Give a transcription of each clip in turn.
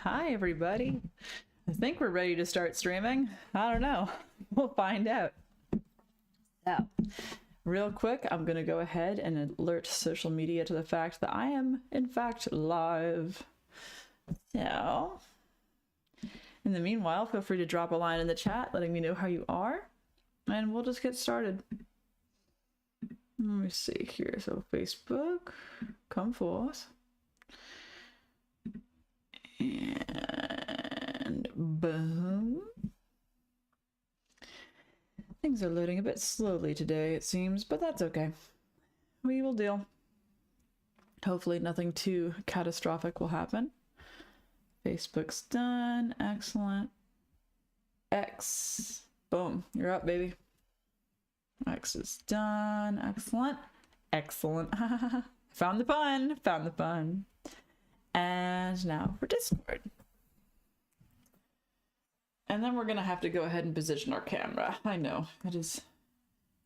Hi, everybody. I think we're ready to start streaming. I don't know. We'll find out. So, real quick, I'm going to go ahead and alert social media to the fact that I am, in fact, live. So, in the meanwhile, feel free to drop a line in the chat letting me know how you are, and we'll just get started. Let me see here. So, Facebook, come forth. And boom. Things are loading a bit slowly today, it seems, but that's okay. We will deal. Hopefully nothing too catastrophic will happen. Facebook's done. Excellent. X. Boom. You're up, baby. X is done. Excellent. Excellent. Found the pun. Found the pun. And now for Discord. And then we're gonna have to go ahead and position our camera. I know, it is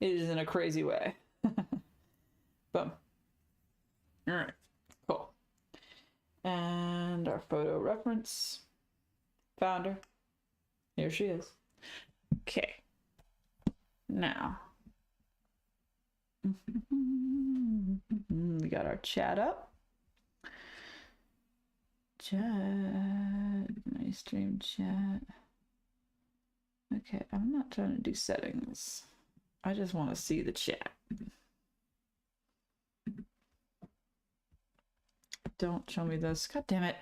in a crazy way. Boom. Alright, cool. And our photo reference. Found her. Here she is. Okay. Now. We got our chat up. Chat, my stream chat. Okay, I'm not trying to do settings. I just want to see the chat. Don't show me this. God damn it.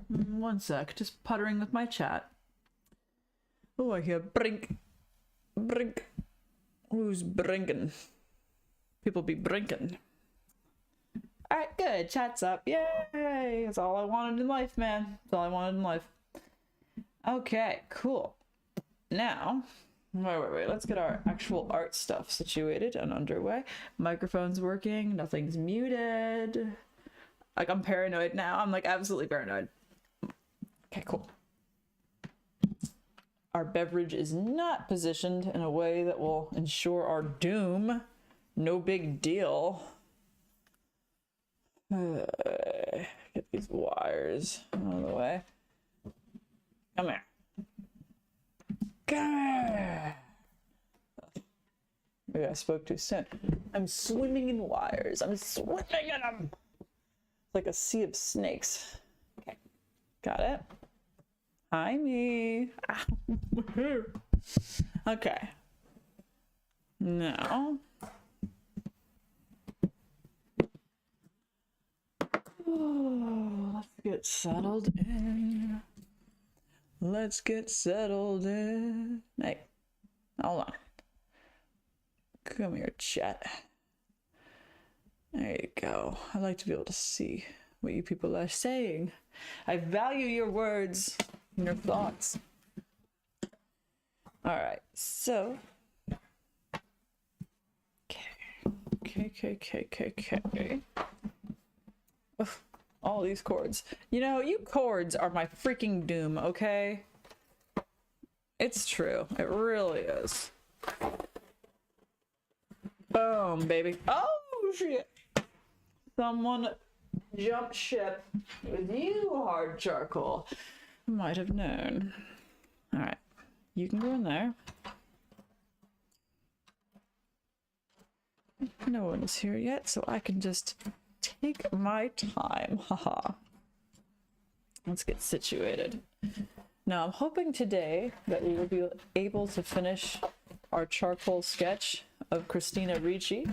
One sec, just puttering with my chat. Oh, I hear brink. Brink. Who's brinking? People be brinking. Alright, good. Chat's up. Yay! That's all I wanted in life, man. That's all I wanted in life. Okay, cool. Now, wait. Let's get our actual art stuff situated and underway. Microphone's working. Nothing's muted. Like, I'm paranoid now. I'm like absolutely paranoid. Okay, cool. Our beverage is not positioned in a way that will ensure our doom. No big deal. Get these wires out of the way. Come here. Come here. Maybe I spoke too soon. I'm swimming in wires. I'm swimming in them. It's like a sea of snakes. Okay, got it. Hi, me. Okay. Now. Let's get settled in. Let's get settled in. Hey, hold on. Come here, chat. There you go. I like to be able to see what you people are saying. I value your words and your thoughts. All right, so. Okay. Ugh, all these chords. You know, you chords are my freaking doom, okay? It's true. It really is. Boom, baby. Oh, shit. Someone jumped ship with you, hard charcoal. Might have known. All right. You can go in there. No one is here yet, so I can just take my time. Haha. Let's get situated. Now, I'm hoping today that we will be able to finish our charcoal sketch of Christina Ricci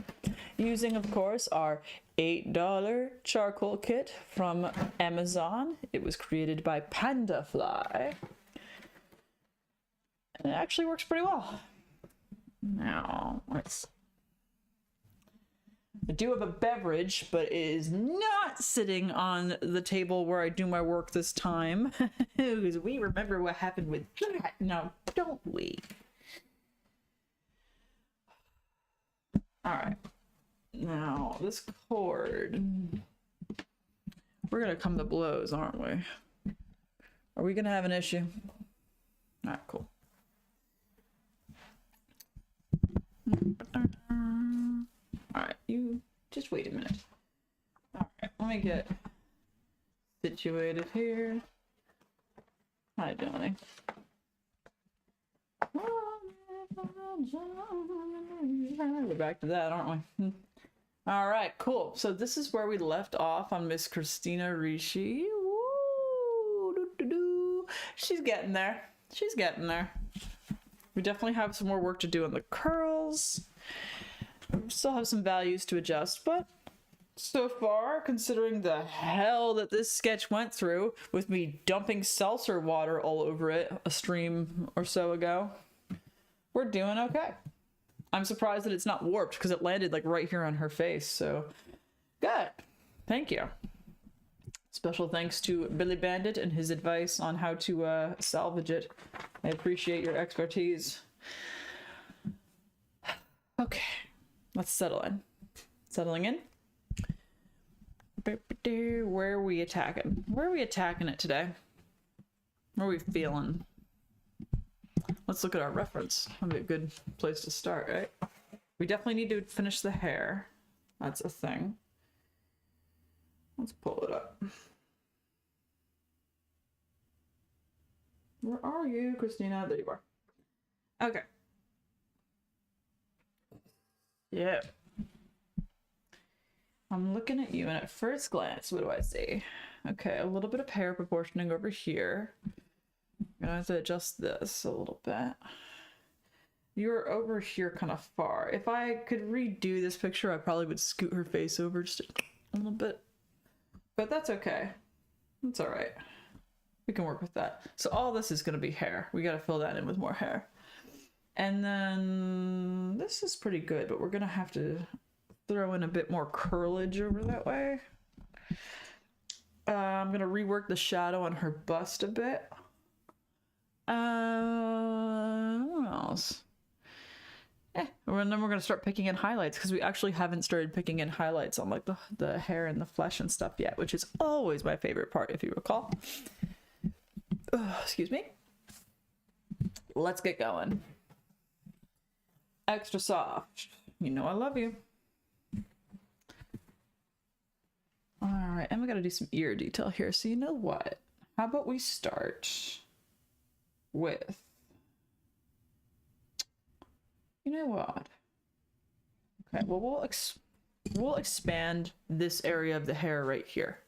using, of course, our $8 charcoal kit from Amazon. It was created by Pandafly. And it actually works pretty well. Now, let's... I do have a beverage, but it is not sitting on the table where I do my work this time. Because we remember what happened with that now, don't we? Alright. Now, this cord... We're gonna come to blows, aren't we? Are we gonna have an issue? Alright, cool. Alright, you just wait a minute. Alright, let me get situated here. Hi, Johnny. We're back to that, aren't we? Alright, cool. So this is where we left off on Miss Christina Ricci. Woo! Doo-doo-doo. She's getting there. She's getting there. We definitely have some more work to do on the curls. We still have some values to adjust, but so far, considering the hell that this sketch went through with me dumping seltzer water all over it a stream or so ago, we're doing okay. I'm surprised that it's not warped because it landed like right here on her face, so good. Thank you. Special thanks to Billy Bandit and his advice on how to salvage it. I appreciate your expertise. Okay, let's settle in. Settling in. Where are we attacking? Where are we attacking it today? Where are we feeling? Let's look at our reference. That'd be a good place to start, right? We definitely need to finish the hair. That's a thing. Let's pull it up. Where are you, Christina? There you are. Okay. Yeah. I'm looking at you, and at first glance, what do I see? Okay, a little bit of hair proportioning over here. I'm gonna have to adjust this a little bit. You're over here kind of far. If I could redo this picture, I probably would scoot her face over just a little bit. But that's okay. That's all right. We can work with that. So all this is gonna be hair. We gotta fill that in with more hair. And then this is pretty good, but we're gonna have to throw in a bit more curlage over that way. I'm gonna rework the shadow on her bust a bit. What else? And then we're gonna start picking in highlights because we actually haven't started picking in highlights on like the hair and the flesh and stuff yet, which is always my favorite part, if you recall. Excuse me. Let's get going. Extra soft. You know I love you. Alright, and we gotta do some ear detail here. So you know what? How about we start with... You know what? Okay, well we'll expand this area of the hair right here.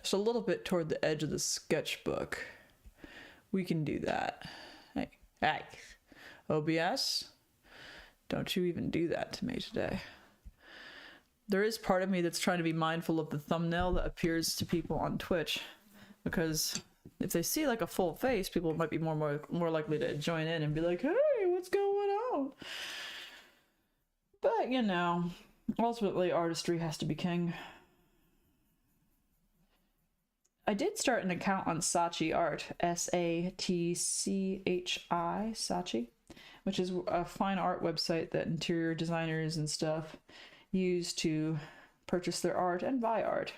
Just a little bit toward the edge of the sketchbook. We can do that. Hey, OBS, don't you even do that to me today. There is part of me that's trying to be mindful of the thumbnail that appears to people on Twitch, because if they see like a full face, people might be more likely to join in and be like, hey, what's going on? But you know, ultimately artistry has to be king. I did start an account on Saatchi Art, S-A-T-C-H-I, Saatchi, which is a fine art website that interior designers and stuff use to purchase their art and buy art.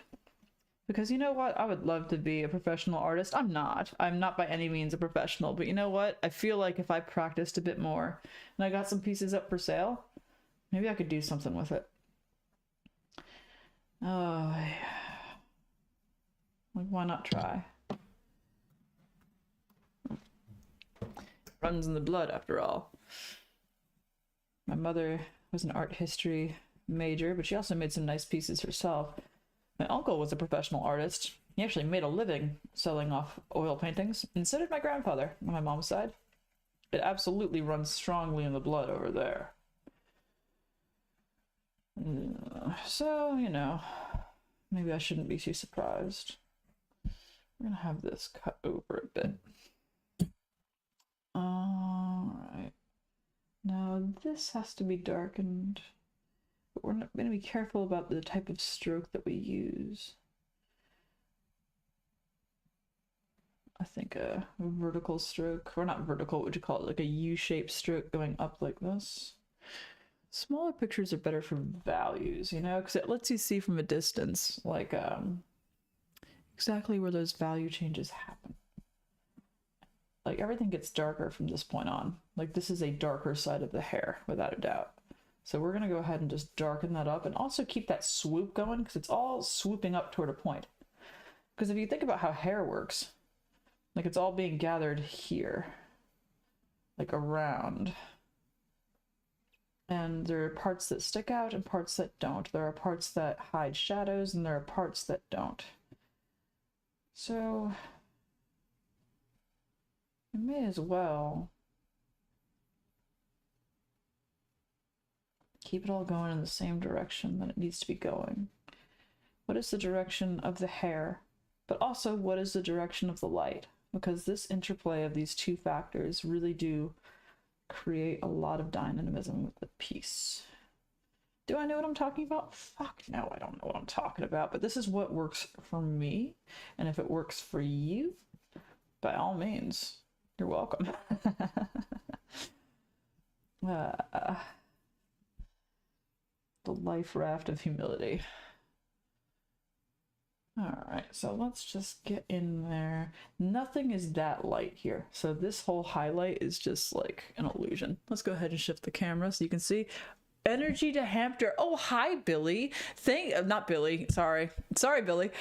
Because you know what? I would love to be a professional artist. I'm not by any means a professional, but you know what? I feel like if I practiced a bit more and I got some pieces up for sale, maybe I could do something with it. Oh, like, why not try? Runs in the blood, after all. My mother was an art history major, but she also made some nice pieces herself. My uncle was a professional artist. He actually made a living selling off oil paintings, and so did my grandfather on my mom's side. It absolutely runs strongly in the blood over there. So, you know, maybe I shouldn't be too surprised. We're gonna have this cut over a bit. Alright. Now this has to be darkened, but we're going to be careful about the type of stroke that we use. I think a vertical stroke, or not vertical, what would you call it? Like a U-shaped stroke going up like this. Smaller pictures are better for values, you know, because it lets you see from a distance, like exactly where those value changes happen. Like everything gets darker from this point on. Like this is a darker side of the hair, without a doubt. So we're gonna go ahead and just darken that up and also keep that swoop going because it's all swooping up toward a point. Because if you think about how hair works, like it's all being gathered here, like around. And there are parts that stick out and parts that don't. There are parts that hide shadows and there are parts that don't. So you may as well keep it all going in the same direction that it needs to be going. What is the direction of the hair? But also, what is the direction of the light? Because this interplay of these two factors really do create a lot of dynamism with the piece. Do I know what I'm talking about? Fuck no, I don't know what I'm talking about, but this is what works for me. And if it works for you, by all means, you're welcome. The life raft of humility. All right, so let's just get in there. Nothing is that light here. So this whole highlight is just like an illusion. Let's go ahead and shift the camera so you can see. Energy to Hampter. Oh, hi, Billy. Not Billy. Sorry, Billy.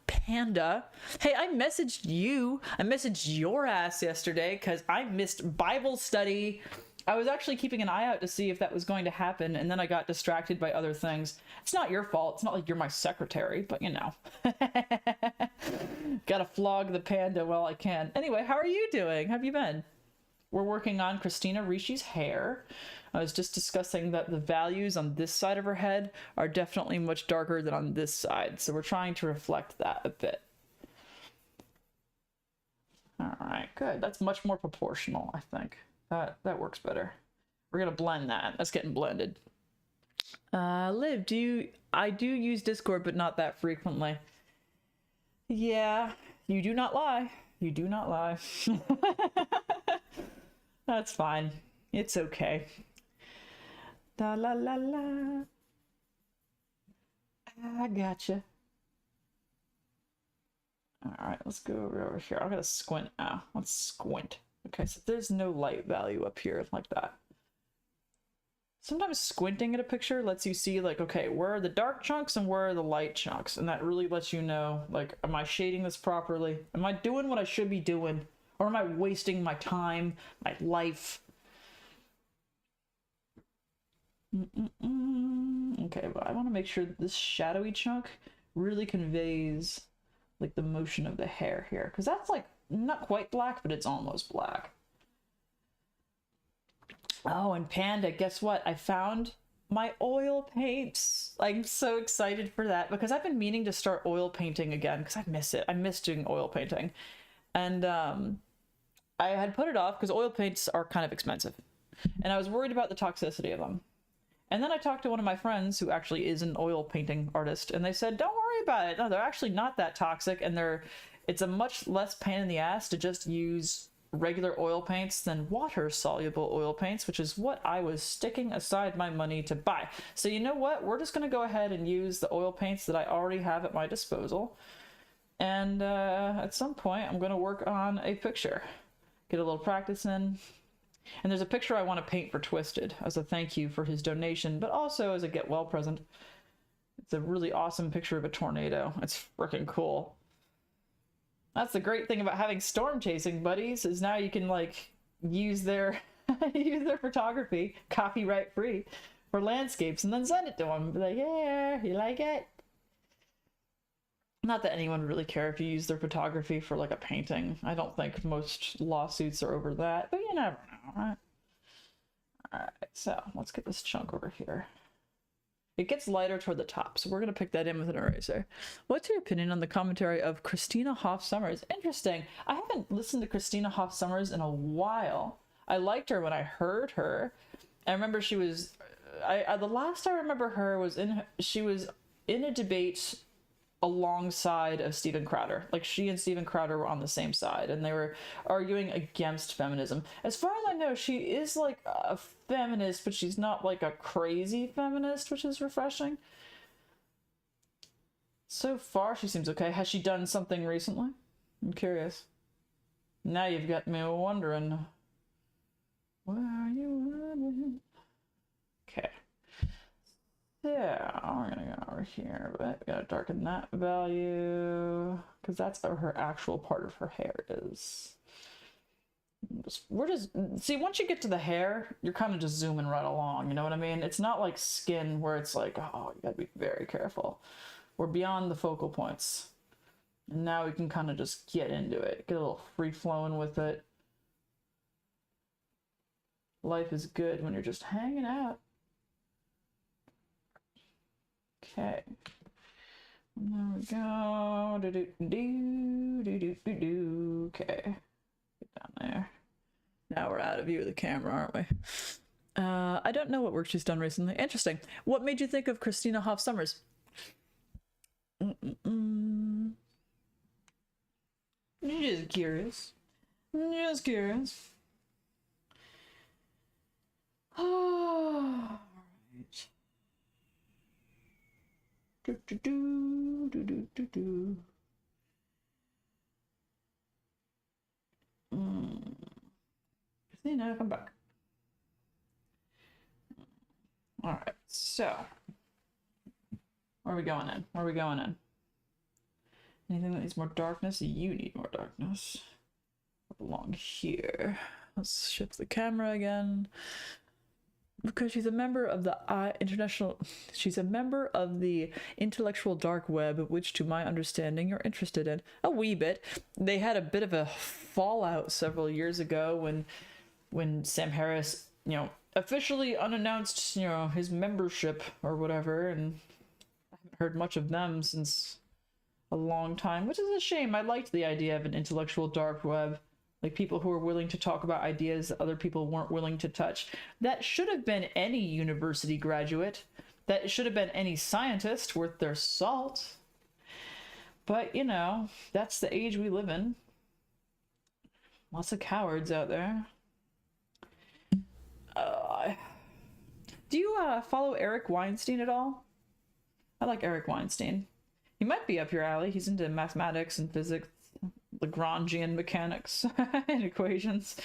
Panda. Hey, I messaged you. I messaged your ass yesterday because I missed Bible study. I was actually keeping an eye out to see if that was going to happen, and then I got distracted by other things. It's not your fault. It's not like you're my secretary, but you know. Gotta flog the panda while I can. Anyway, how are you doing? How have you been? We're working on Christina Ricci's hair. I was just discussing that the values on this side of her head are definitely much darker than on this side, so we're trying to reflect that a bit. All right, good. That's much more proportional, I think. That works better. We're gonna blend that. That's getting blended. Liv, I do use Discord, but not that frequently. Yeah, you do not lie. You do not lie. That's fine. It's okay. La la la la. I gotcha. All right, let's go over here. I'm gonna squint now. Let's squint. Okay, so there's no light value up here like that. Sometimes squinting at a picture lets you see like, okay, where are the dark chunks and where are the light chunks? And that really lets you know, like, am I shading this properly? Am I doing what I should be doing? Or am I wasting my time, my life? Okay, but I want to make sure that this shadowy chunk really conveys like the motion of the hair here, because that's like not quite black, but it's almost black. Oh, and Panda, guess what? I found my oil paints. I'm so excited for that because I've been meaning to start oil painting again because I miss it. I miss doing oil painting. And I had put it off because oil paints are kind of expensive. And I was worried about the toxicity of them. And then I talked to one of my friends who actually is an oil painting artist, and they said, don't worry about it. No, they're actually not that toxic, and it's a much less pain in the ass to just use regular oil paints than water-soluble oil paints, which is what I was sticking aside my money to buy. So you know what? We're just going to go ahead and use the oil paints that I already have at my disposal. And at some point, I'm going to work on a picture. Get a little practice in. And there's a picture I want to paint for Twisted as a thank you for his donation, but also as a get well present. It's a really awesome picture of a tornado. It's freaking cool. That's the great thing about having storm chasing buddies, is now you can like use their use their photography copyright free for landscapes and then send it to them. Be like, yeah, you like it? Not that anyone would really care if you use their photography for like a painting. I don't think most lawsuits are over that, but you never know, right? All right, so let's get this chunk over here. It gets lighter toward the top, so we're going to pick that in with an eraser. What's your opinion on the commentary of Christina Hoff Sommers? Interesting. I haven't listened to Christina Hoff Sommers in a while. I liked her when I heard her. I remember she was, the last I remember her was she was in a debate alongside of Steven Crowder. Like, she and Steven Crowder were on the same side, and they were arguing against feminism. As far as I know, she is like a feminist, but she's not like a crazy feminist, which is refreshing. So far, she seems okay. Has she done something recently? I'm curious. Now you've got me wondering. Where are you running? Okay. Yeah, we're gonna go over here, but we gotta darken that value because that's where her actual part of her hair is. We're just see, once you get to the hair, you're kind of just zooming right along. You know what I mean? It's not like skin where it's like, oh, you gotta be very careful. We're beyond the focal points, and now we can kind of just get into it, get a little free flowing with it. Life is good when you're just hanging out. Okay. There we go. Okay. Get down there. Now we're out of view of the camera, aren't we? I don't know what work she's done recently. Interesting. What made you think of Christina Hoff Sommers? Just curious. Just curious. All right. Christina, come back. All right, so where are we going in? Where are we going in? Anything that needs more darkness? You need more darkness. Along here. Let's shift the camera again. Because she's a member of the she's a member of the intellectual dark web, which to my understanding you're interested in. A wee bit. They had a bit of a fallout several years ago when Sam Harris, you know, officially unannounced, you know, his membership or whatever, and I haven't heard much of them since a long time, which is a shame. I liked the idea of an intellectual dark web. Like, people who are willing to talk about ideas that other people weren't willing to touch. That should have been any university graduate. That should have been any scientist worth their salt. But, you know, that's the age we live in. Lots of cowards out there. Do you follow Eric Weinstein at all? I like Eric Weinstein. He might be up your alley. He's into mathematics and physics. Lagrangian mechanics and equations.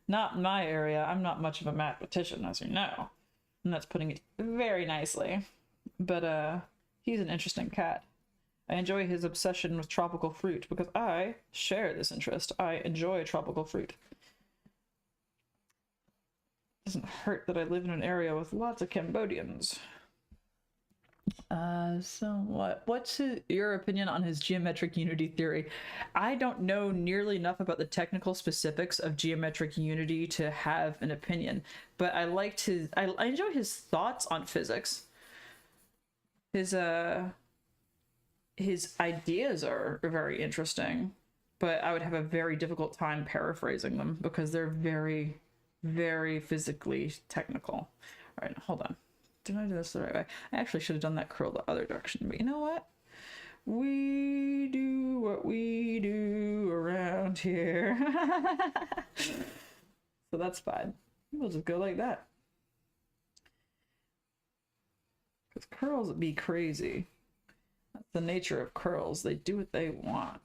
Not my area. I'm not much of a mathematician, as you know. And that's putting it very nicely. But he's an interesting cat. I enjoy his obsession with tropical fruit because I share this interest. I enjoy tropical fruit. It doesn't hurt that I live in an area with lots of Cambodians. So what's your opinion on his geometric unity theory? I don't know nearly enough about the technical specifics of geometric unity to have an opinion, but I enjoy his thoughts on physics. His ideas are very interesting, but I would have a very difficult time paraphrasing them because they're very, very physically technical. All right, hold on. Did I do this the right way? I actually should have done that curl the other direction, but you know what? We do what we do around here. So that's fine. We'll just go like that. Because curls be crazy. That's the nature of curls. They do what they want.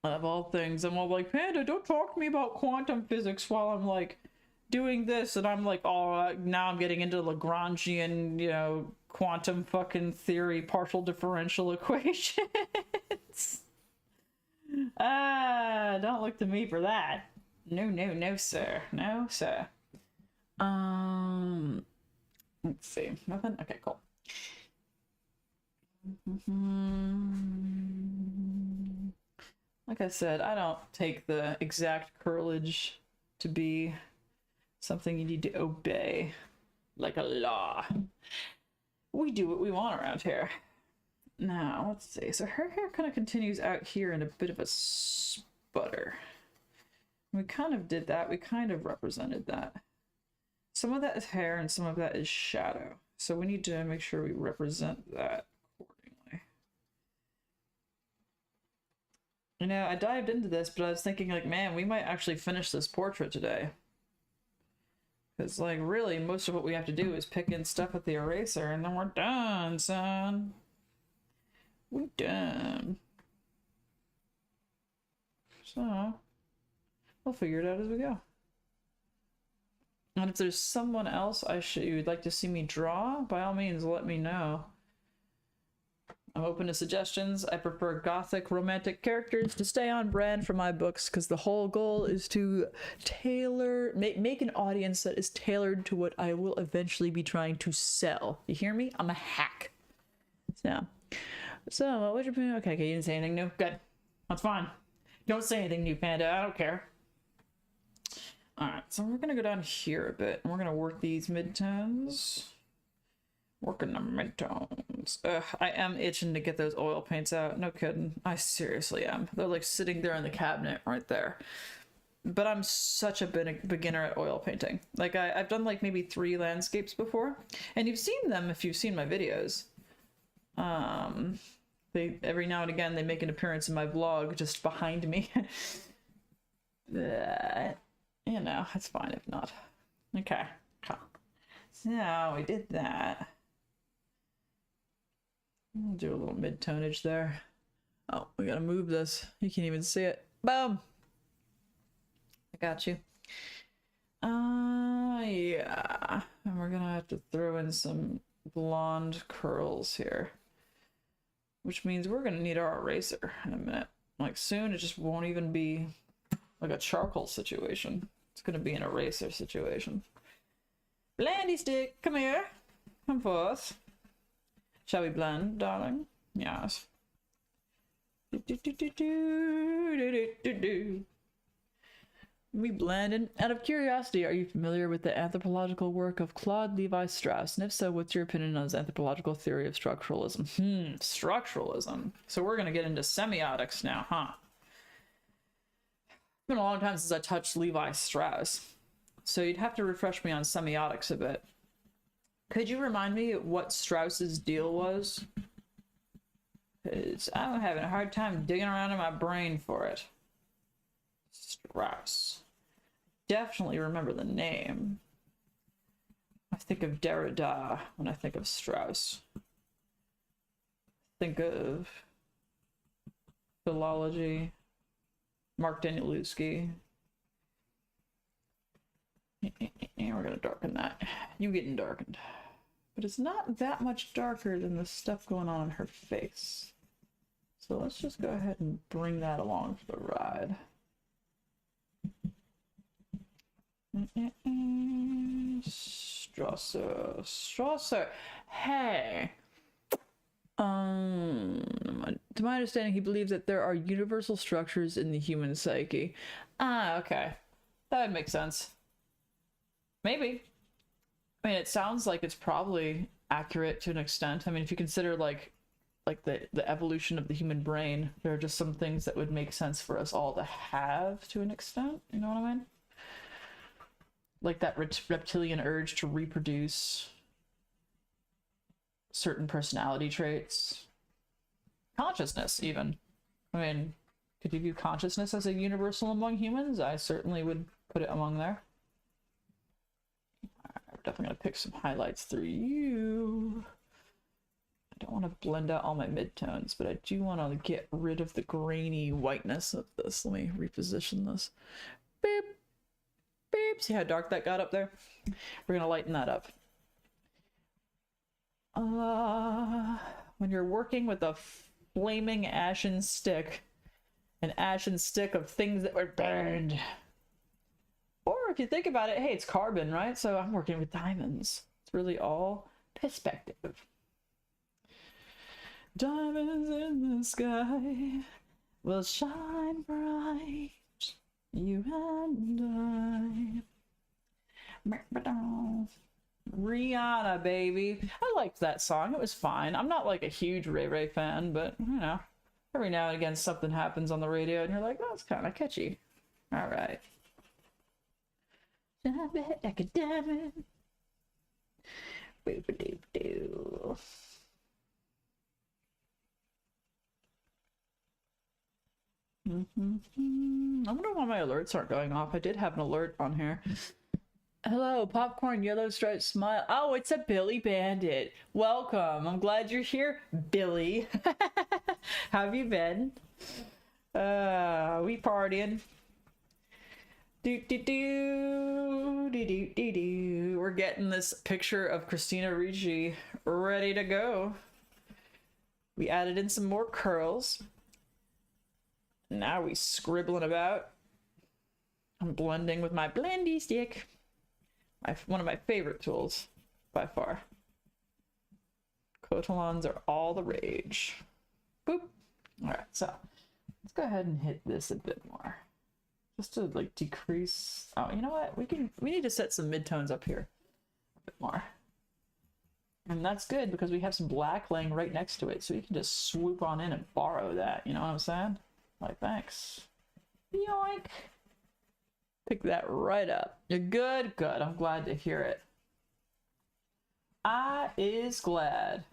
Of all things, I'm all like, Panda, don't talk to me about quantum physics while I'm like doing this, and I'm like, oh, now I'm getting into Lagrangian, you know, quantum fucking theory, partial differential equations. Don't look to me for that. No, sir. No, sir. Let's see. Nothing? Okay, cool. Like I said, I don't take the exact curlage to be something you need to obey like a law. We do what we want around here. Now, let's see. So her hair kind of continues out here in a bit of a sputter. We kind of did that. We kind of represented that. Some of that is hair and some of that is shadow. So we need to make sure we represent that accordingly. You know, I dived into this, but I was thinking like, man, we might actually finish this portrait today. Because like really most of what we have to do is pick in stuff with the eraser and then we're done, son. We're done. So we'll figure it out as we go. And if there's someone else you'd like to see me draw, by all means let me know. I'm open to suggestions. I prefer gothic romantic characters to stay on brand for my books because the whole goal is to make an audience that is tailored to what I will eventually be trying to sell. You hear me? I'm a hack. So what's your opinion? Okay, you didn't say anything new. Good. That's fine. Don't say anything new, Panda. I don't care. Alright, so we're gonna go down here a bit and we're gonna work these midtones. Working the midtones. Ugh, I am itching to get those oil paints out. No kidding. I seriously am. They're like sitting there in the cabinet right there. But I'm such a beginner at oil painting. Like I've done like maybe 3 landscapes before. And you've seen them if you've seen my videos. Every now and again they make an appearance in my vlog just behind me. You know, it's fine if not. Okay. So we did that. We'll do a little mid-tonage there. Oh, we gotta move this. You can't even see it. Boom! I got you. Yeah. And we're gonna have to throw in some blonde curls here. Which means we're gonna need our eraser in a minute. Like soon it just won't even be like a charcoal situation. It's gonna be an eraser situation. Blendy stick, come here. Come forth. Shall we blend, darling? Yes. We blend. Out of curiosity, are you familiar with the anthropological work of Claude Levi-Strauss? And if so, what's your opinion on his anthropological theory of structuralism? Structuralism. So we're gonna get into semiotics now, huh? It's been a long time since I touched Levi-Strauss. So you'd have to refresh me on semiotics a bit. Could you remind me what Strauss's deal was? Because I'm having a hard time digging around in my brain for it. Strauss. Definitely remember the name. I think of Derrida when I think of Strauss. Think of philology. Mark Danielewski. And we're gonna darken that. You getting darkened. But it's not that much darker than the stuff going on in her face. So let's just go ahead and bring that along for the ride. Strasser. Hey! To my understanding, he believes that there are universal structures in the human psyche. Ah, okay. That would make sense. Maybe. I mean, it sounds like it's probably accurate to an extent. I mean, if you consider like the evolution of the human brain, there are just some things that would make sense for us all to have to an extent. You know what I mean? Like that reptilian urge to reproduce certain personality traits. Consciousness, even. I mean, could you view consciousness as a universal among humans? I certainly would put it among there. I'm definitely going to pick some highlights through you. I don't want to blend out all my midtones, but I do want to get rid of the grainy whiteness of this. Let me reposition this. Beep. Beep. See how dark that got up there? We're going to lighten that up. When you're working with a flaming ashen stick, an ashen stick of things that were burned. Or if you think about it, hey, it's carbon, right? So I'm working with diamonds. It's really all perspective. Diamonds in the sky will shine bright, you and I. Rihanna, baby. I liked that song. It was fine. I'm not like a huge Ray Ray fan, but you know, every now and again something happens on the radio and you're like, that's kind of catchy. All right. Shine bright like a diamond. Boop-a-doop-doo. I wonder why my alerts aren't going off. I did have an alert on here. Hello, popcorn, yellow striped smile. Oh, it's a Billy Bandit. Welcome. I'm glad you're here, Billy. How have you been? We partying. Do do do do do do do. We're getting this picture of Christina Ricci ready to go. We added in some more curls. Now we scribbling about. I'm blending with my blendy stick. One of my favorite tools by far. Cotillons are all the rage. Boop. All right, so let's go ahead and hit this a bit more, just to like decrease. Oh, you know what? We need to set some midtones up here a bit more, and that's good because we have some black laying right next to it, so you can just swoop on in and borrow that. You know what I'm saying? Like, thanks. Yoink. Pick that right up. You're good, good. I'm glad to hear it. I is glad.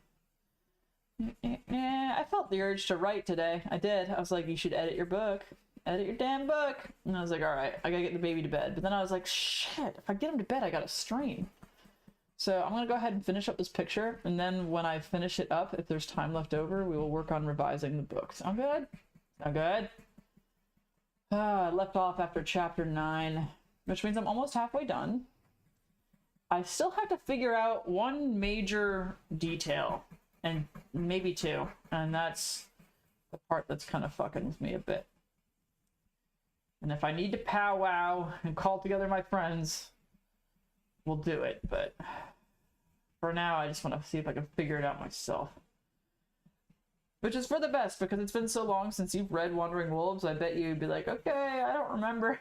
I felt the urge to write today. I did. I was like, you should edit your book. Edit your damn book. And I was like, all right, I gotta get the baby to bed. But then I was like, shit, if I get him to bed, I gotta stream. So I'm gonna go ahead and finish up this picture. And then when I finish it up, if there's time left over, we will work on revising the book. Sound good? Sound good? I left off after chapter 9, which means I'm almost halfway done. I still have to figure out one major detail, and maybe two, and that's the part that's kind of fucking with me a bit. And if I need to powwow and call together my friends, we'll do it, but for now I just want to see if I can figure it out myself. Which is for the best, because it's been so long since you've read Wandering Wolves. I bet you'd be like, okay, I don't remember.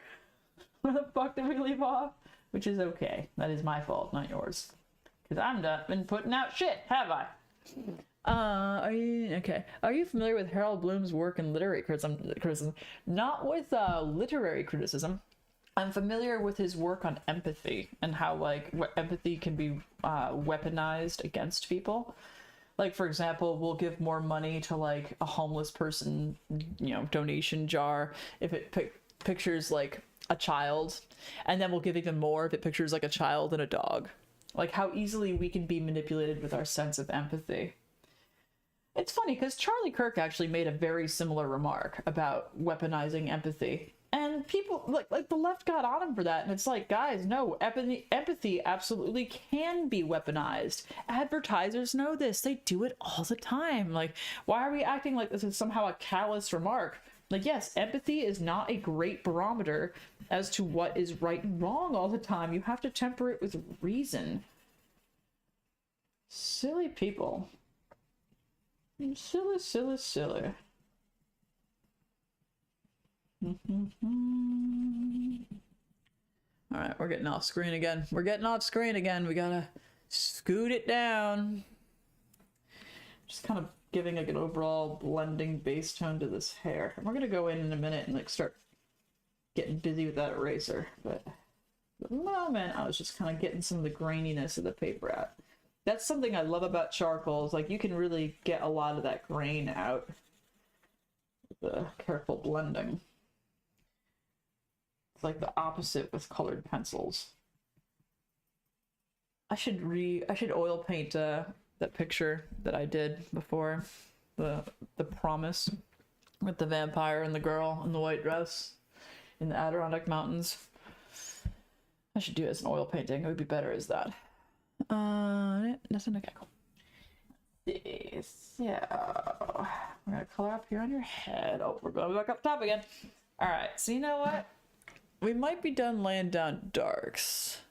Where the fuck did we leave off? Which is okay. That is my fault, not yours. Because I'm not been putting out shit, have I? Are you familiar with Harold Bloom's work in literary criticism? Not with literary criticism. I'm familiar with his work on empathy and how, like, empathy can be weaponized against people. Like, for example, we'll give more money to, like, a homeless person, you know, donation jar if it pictures, like, a child. And then we'll give even more if it pictures, like, a child and a dog. Like, how easily we can be manipulated with our sense of empathy. It's funny, because Charlie Kirk actually made a very similar remark about weaponizing empathy. And people, like the left got on him for that. And it's like, guys, no, empathy absolutely can be weaponized. Advertisers know this. They do it all the time. Like, why are we acting like this is somehow a callous remark? Like, yes, empathy is not a great barometer as to what is right and wrong all the time. You have to temper it with reason. Silly people. Silly, silly, silly. Alright, we're getting off screen again. We're getting off screen again. We gotta scoot it down. Just kind of giving like an overall blending base tone to this hair. And we're gonna go in a minute and like start getting busy with that eraser. But at the moment, I was just kind of getting some of the graininess of the paper out. That's something I love about charcoal, is like you can really get a lot of that grain out with the careful blending. It's like the opposite with colored pencils. I should oil paint that picture that I did before, the promise with the vampire and the girl in the white dress in the Adirondack Mountains. I should do it as an oil painting. It would be better as that. Nothing. Okay, cool. So we're gonna color up here on your head. Oh, we're going back up top again. All right. So you know what? We might be done laying down darks.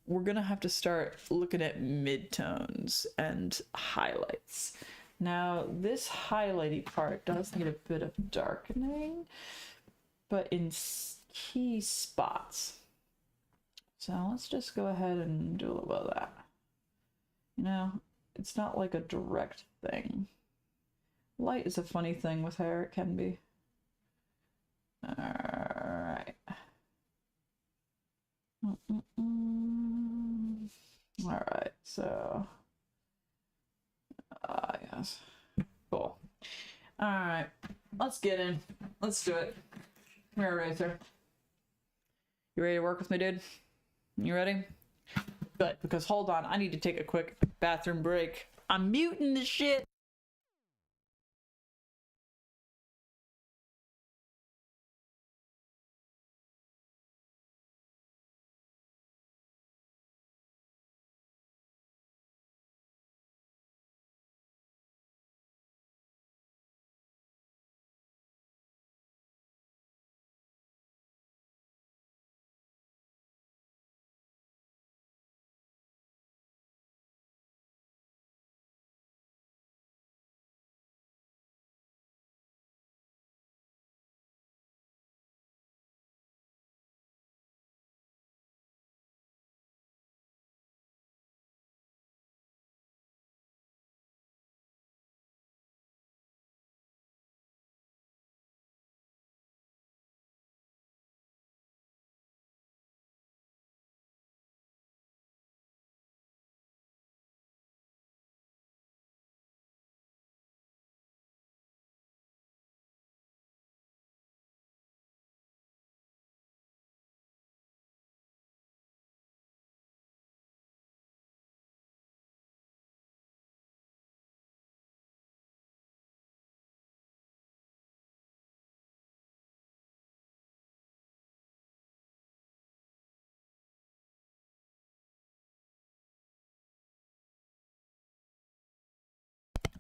We're gonna have to start looking at midtones and highlights. Now, this highlighty part does need a bit of darkening, but in key spots. So let's just go ahead and do a little bit of that. You know, it's not like a direct thing. Light is a funny thing with hair, it can be. Alright. All right, so yes, cool. All right, let's get in. Let's do it. Mirror Racer. You ready to work with me, dude? You ready? Good, because hold on, I need to take a quick bathroom break. I'm muting the shit.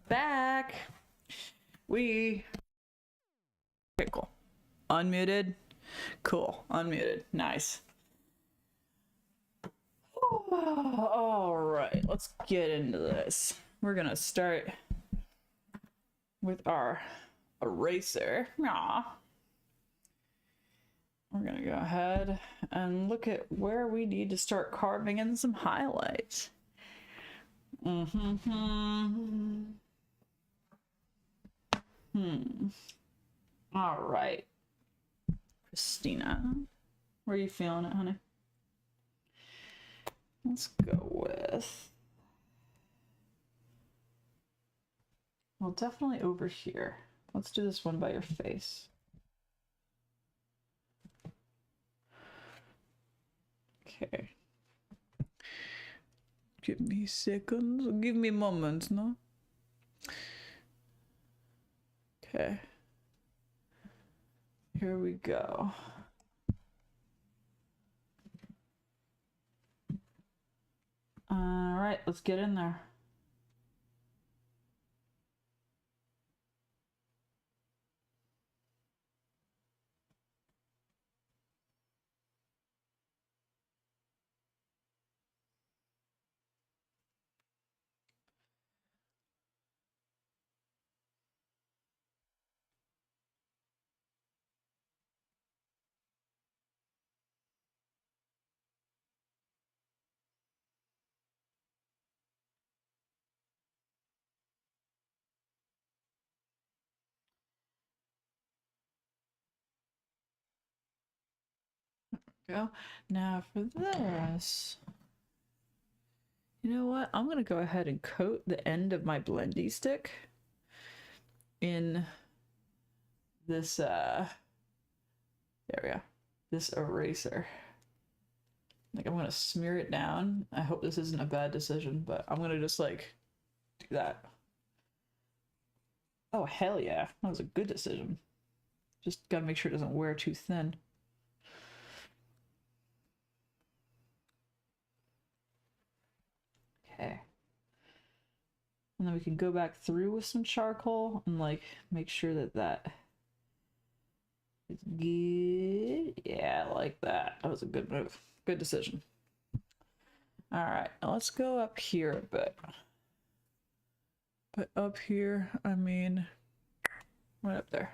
Back. Okay, cool. Unmuted. Cool. Unmuted. Nice. All right, let's get into this. We're gonna start with our eraser. Aww. We're gonna go ahead and look at where we need to start carving in some highlights. All right, Christina, where are you feeling it, honey? Let's go with, well, definitely over here. Let's do this one by your face. Okay. Give me seconds. Give me moments, no? Okay. Here we go. All right, let's get in there. Go. Now for this, you know what? I'm gonna go ahead and coat the end of my blendy stick in this there we go, this eraser. Like, I'm gonna smear it down. I hope this isn't a bad decision, but I'm gonna just like do that. Oh hell yeah, that was a good decision. Just gotta make sure it doesn't wear too thin. Okay. And then we can go back through with some charcoal and like make sure that that is good. Yeah, like that. That was a good move. Good decision. All right, now let's go up here a bit. But up here, I mean, right up there.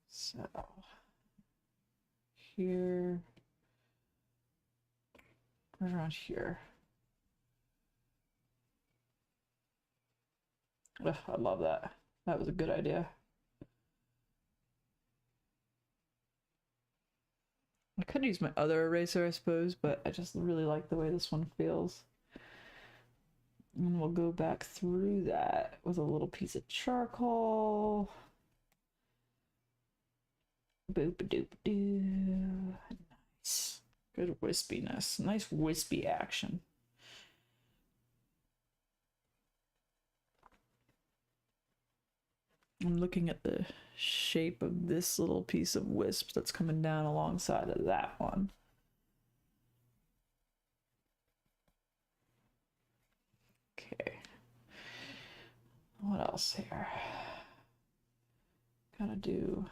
So here, right around here. Ugh, I love that. That was a good idea. I could use my other eraser, I suppose, but I just really like the way this one feels. And we'll go back through that with a little piece of charcoal. Boop-a-doop-doo. Nice. Good wispiness. Nice wispy action. I'm looking at the shape of this little piece of wisp that's coming down alongside of that one. Okay. What else here? Gotta do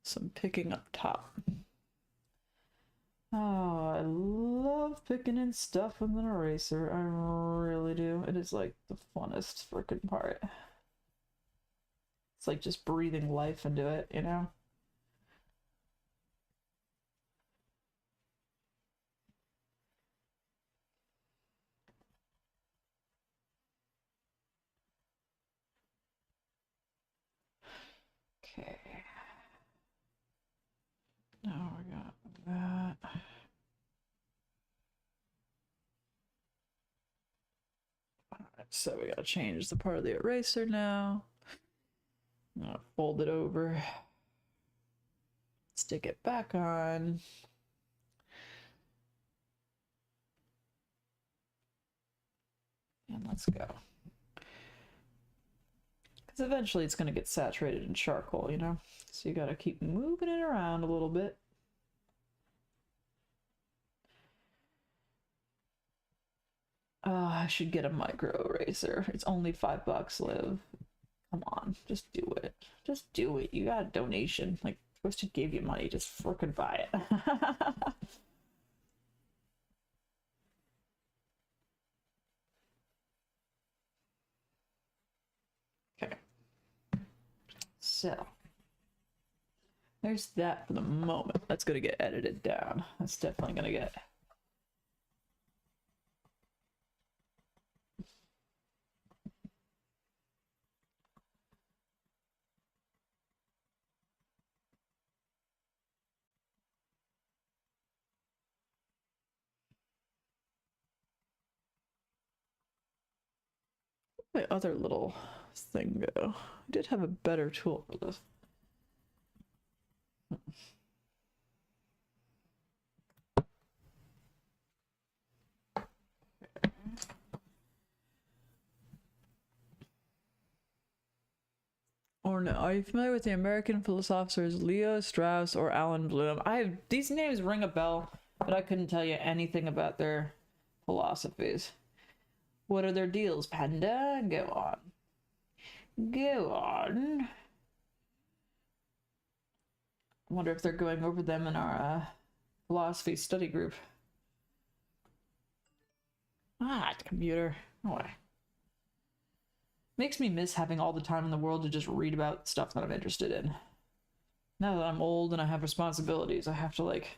some picking up top. Oh, I love picking in stuff with an eraser. I really do. It is like the funnest freaking part. It's like just breathing life into it, you know? Okay. Now we got that. Alright, so we gotta change the part of the eraser now. I'm gonna fold it over. Stick it back on. And let's go. Because eventually it's gonna get saturated in charcoal, you know? So you gotta keep moving it around a little bit. I should get a micro eraser. It's only $5, Liv. Come on, just do it. Just do it. You got a donation. Like, Twisted gave you money. Just frickin' buy it. Okay. So, there's that for the moment. That's gonna get edited down. That's definitely gonna get... My other little thing go. I did have a better tool for this. Or no, are you familiar with the American philosophers Leo Strauss or Alan Bloom? These names ring a bell, but I couldn't tell you anything about their philosophies. What are their deals, Panda? Go on. Go on. I wonder if they're going over them in our philosophy study group. Computer. No way. Makes me miss having all the time in the world to just read about stuff that I'm interested in. Now that I'm old and I have responsibilities, I have to, like,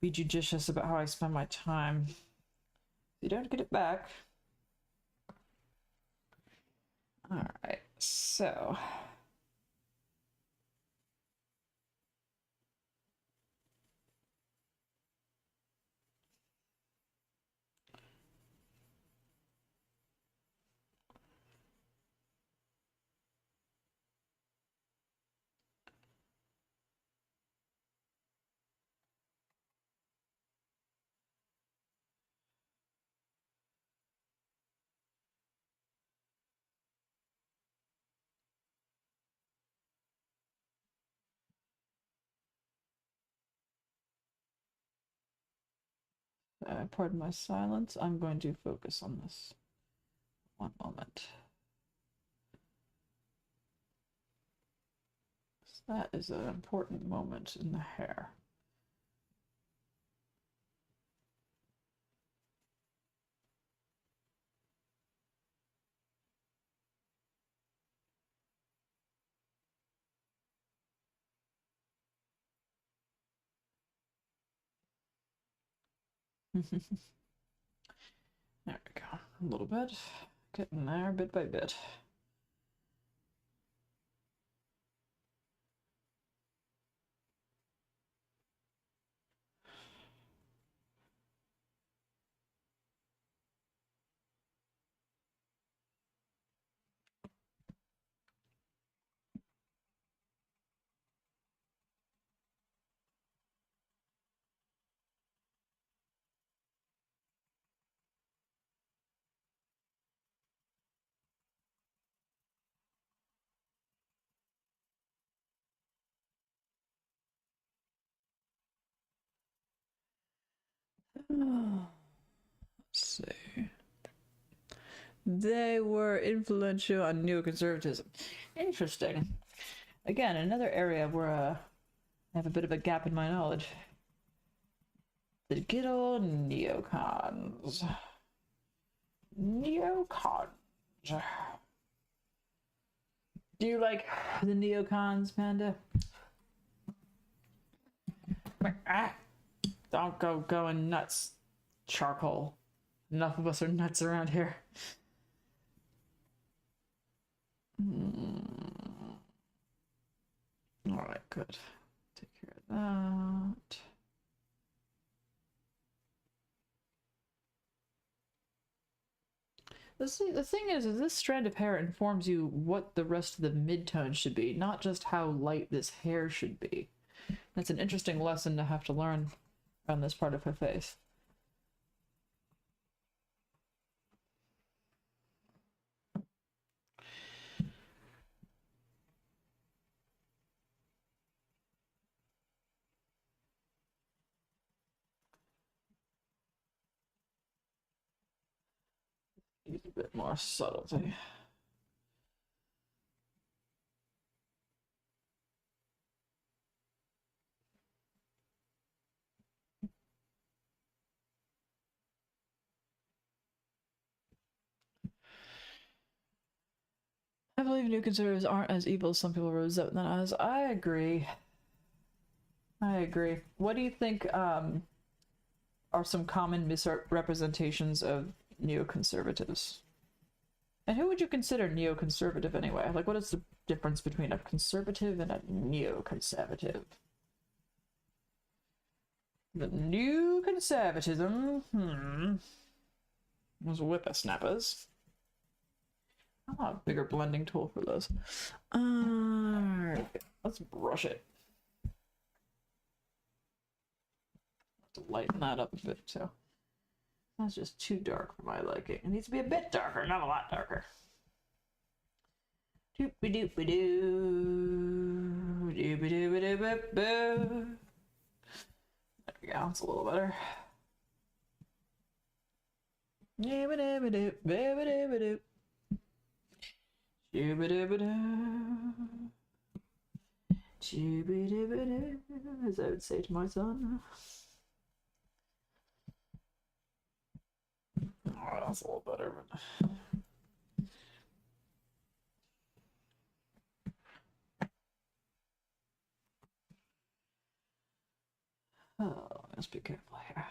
be judicious about how I spend my time. You don't get it back. Alright, so... pardon my silence. I'm going to focus on this. One moment. That is an important moment in the hair. There we go. A little bit. Getting there bit by bit. Let's see. They were influential on neoconservatism. Interesting. Again, another area where I have a bit of a gap in my knowledge. The good old neocons. Neocons. Do you like the neocons, Panda? Don't go going nuts, charcoal. Enough of us are nuts around here. Alright, good. Take care of that. The thing is this strand of hair informs you what the rest of the midtones should be, not just how light this hair should be. That's an interesting lesson to have to learn on this part of her face. Use a bit more subtlety. I believe new conservatives aren't as evil as some people rose up than us. I agree. I agree. What do you think are some common misrepresentations of neoconservatives? And who would you consider neoconservative anyway? Like, what is the difference between a conservative and a neoconservative? The new conservatism, those whippersnappers. I want a bigger blending tool for those. Let's brush it. Have to lighten that up a bit too. That's just too dark for my liking. It needs to be a bit darker, not a lot darker. Doopy-doopy-doo. Doopy-doopy-doo-boo-boo. There we go, it's a little better. Doopy-doopy-doo. As I would say to my son. Oh, that's a little better, but... Oh, let's be careful here.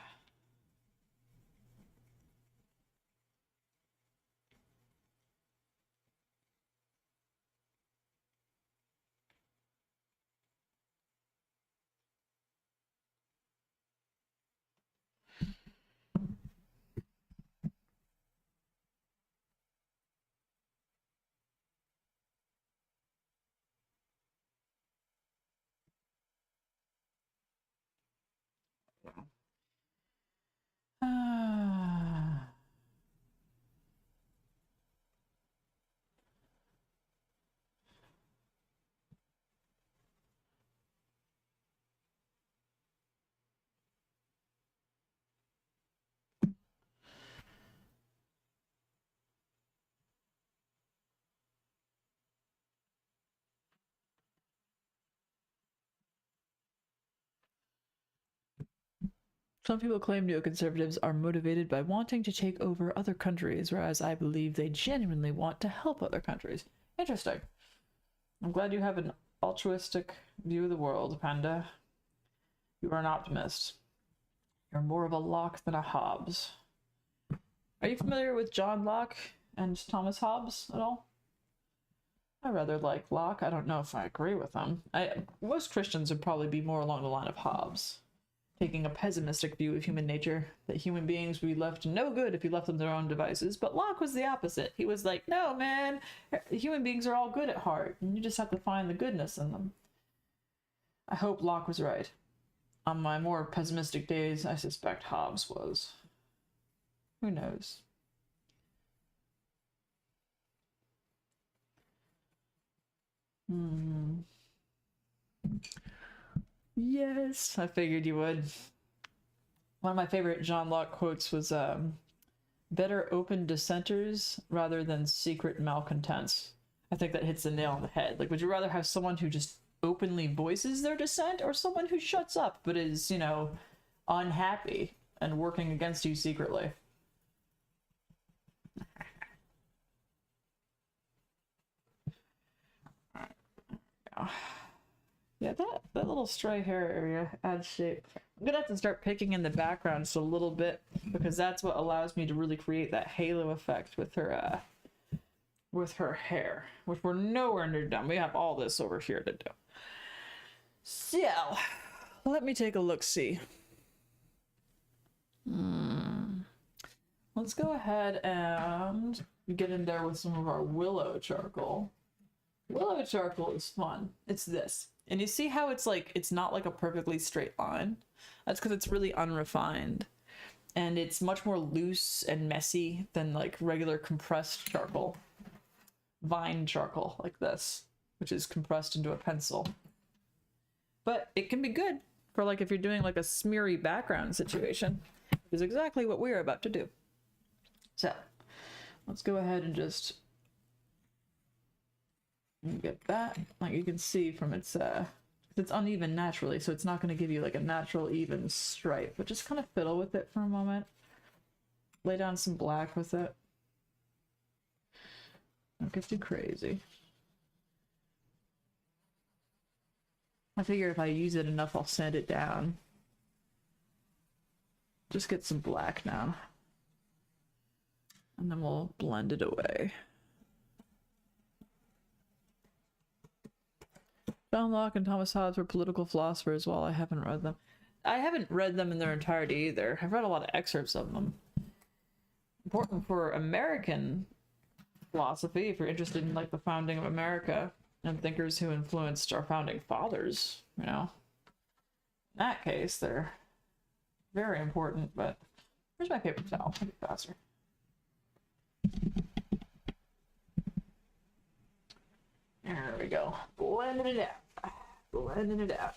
Some people claim neoconservatives are motivated by wanting to take over other countries, whereas I believe they genuinely want to help other countries. Interesting. I'm glad you have an altruistic view of the world, Panda. You are an optimist. You're more of a Locke than a Hobbes. Are you familiar with John Locke and Thomas Hobbes at all? I rather like Locke. I don't know if I agree with him. Most Christians would probably be more along the line of Hobbes, taking a pessimistic view of human nature, that human beings would be left no good if you left them to their own devices. But Locke was the opposite. He was like, no, man, human beings are all good at heart, and you just have to find the goodness in them. I hope Locke was right. On my more pessimistic days, I suspect Hobbes was. Who knows? Yes, I figured you would. One of my favorite John Locke quotes was, better open dissenters rather than secret malcontents. I think that hits the nail on the head. Like, would you rather have someone who just openly voices their dissent, or someone who shuts up but is, you know, unhappy and working against you secretly? Yeah, that little stray hair area adds shape. I'm gonna have to start picking in the background just a little bit, because that's what allows me to really create that halo effect with her hair, which we're nowhere near done. We have all this over here to do. So, let me take a look-see. Let's go ahead and get in there with some of our willow charcoal. Willow charcoal is fun. It's this. And you see how it's like, it's not like a perfectly straight line? That's because it's really unrefined. And it's much more loose and messy than like regular compressed charcoal. Vine charcoal, like this, which is compressed into a pencil. But it can be good for like if you're doing like a smeary background situation, which is exactly what we're about to do. So, let's go ahead and just get that. Like you can see from it's uneven naturally, so it's not going to give you like a natural even stripe, but just kind of fiddle with it for a moment. Lay down some black with it. Don't get too crazy. I figure if I use it enough, I'll sand it down. Just get some black now. And then we'll blend it away. John Locke and Thomas Hobbes were political philosophers. While I haven't read them. I haven't read them in their entirety either. I've read a lot of excerpts of them. Important for American philosophy, if you're interested in like the founding of America and thinkers who influenced our founding fathers, you know. In that case, they're very important, but where's my paper towel? Make it faster. There we go. Blending it out. Blending it out.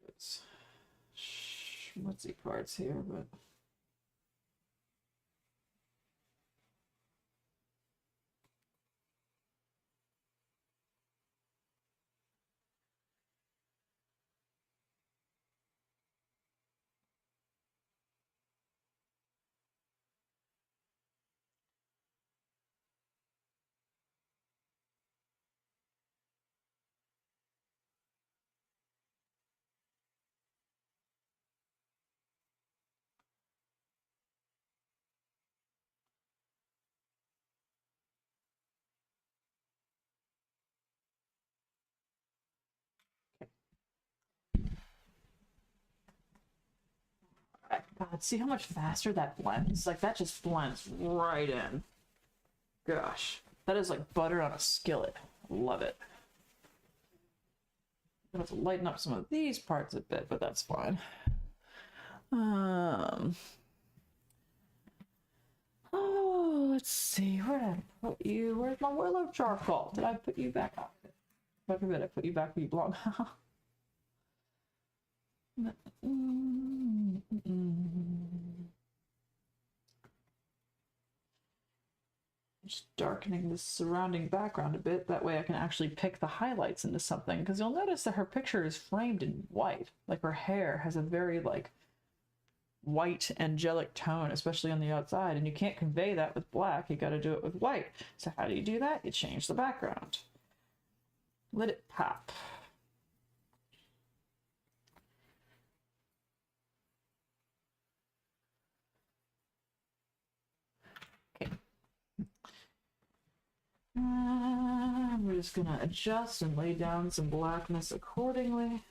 It's schmutzy parts here, but God, see how much faster that blends? Like, that just blends right in. Gosh, that is like butter on a skillet. Love it. I'm gonna have to lighten up some of these parts a bit, but that's fine. Oh, let's see. Where did I put you? Where's my willow charcoal? Did I put you back up? I forget I put you back where you belong. Just darkening the surrounding background a bit, that way I can actually pick the highlights into something, because you'll notice that her picture is framed in white. Like, her hair has a very like white angelic tone, especially on the outside, and you can't convey that with black. You got to do it with white. So how do you do that? You change the background. Let it pop. Okay. We're just gonna adjust and lay down some blackness accordingly.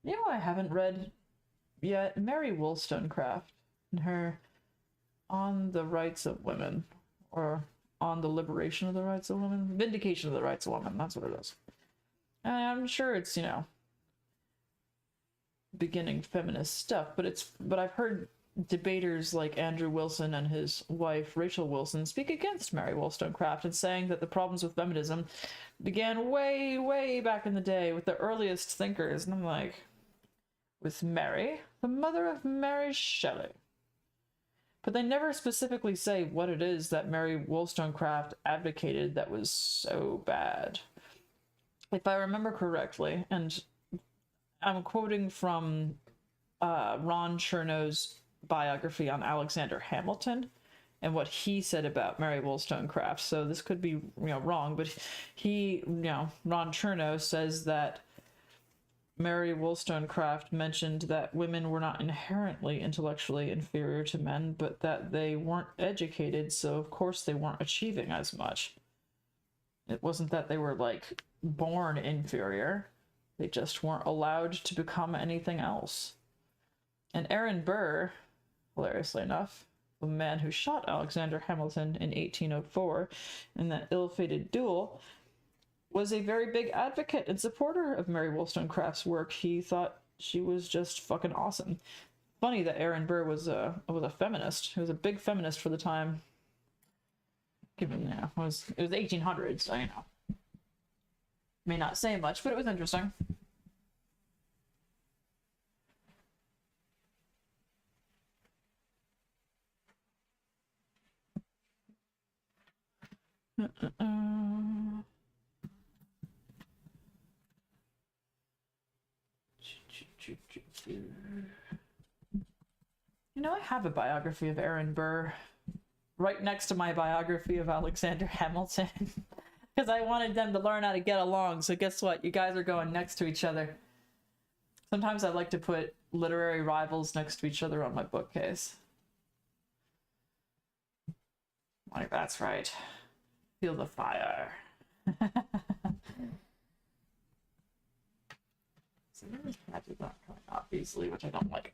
You know what I haven't read yet? Mary Wollstonecraft and her On the Rights of Women, or On the Liberation of the Rights of Women? Vindication of the Rights of Women, that's what it is. And I'm sure it's, you know, beginning feminist stuff, but I've heard debaters like Andrew Wilson and his wife Rachel Wilson speak against Mary Wollstonecraft and saying that the problems with feminism began way back in the day with the earliest thinkers. And I'm like, with Mary, the mother of Mary Shelley. But they never specifically say what it is that Mary Wollstonecraft advocated that was so bad. If I remember correctly, and I'm quoting from Ron Chernow's biography on Alexander Hamilton and what he said about Mary Wollstonecraft. So this could be, wrong, but he, Ron Chernow says that Mary Wollstonecraft mentioned that women were not inherently intellectually inferior to men, but that they weren't educated, so of course they weren't achieving as much. It wasn't that they were, like, born inferior. They just weren't allowed to become anything else. And Aaron Burr, hilariously enough, the man who shot Alexander Hamilton in 1804 in that ill-fated duel, was a very big advocate and supporter of Mary Wollstonecraft's work. He thought she was just fucking awesome. Funny that Aaron Burr was a feminist. He was a big feminist for the time. Given, it was 1800s, so, may not say much, but it was interesting. I have a biography of Aaron Burr right next to my biography of Alexander Hamilton because I wanted them to learn how to get along. So guess what? You guys are going next to each other. Sometimes I like to put literary rivals next to each other on my bookcase. Like, that's right. Feel the fire. So this patch is not coming off easily, which I don't like.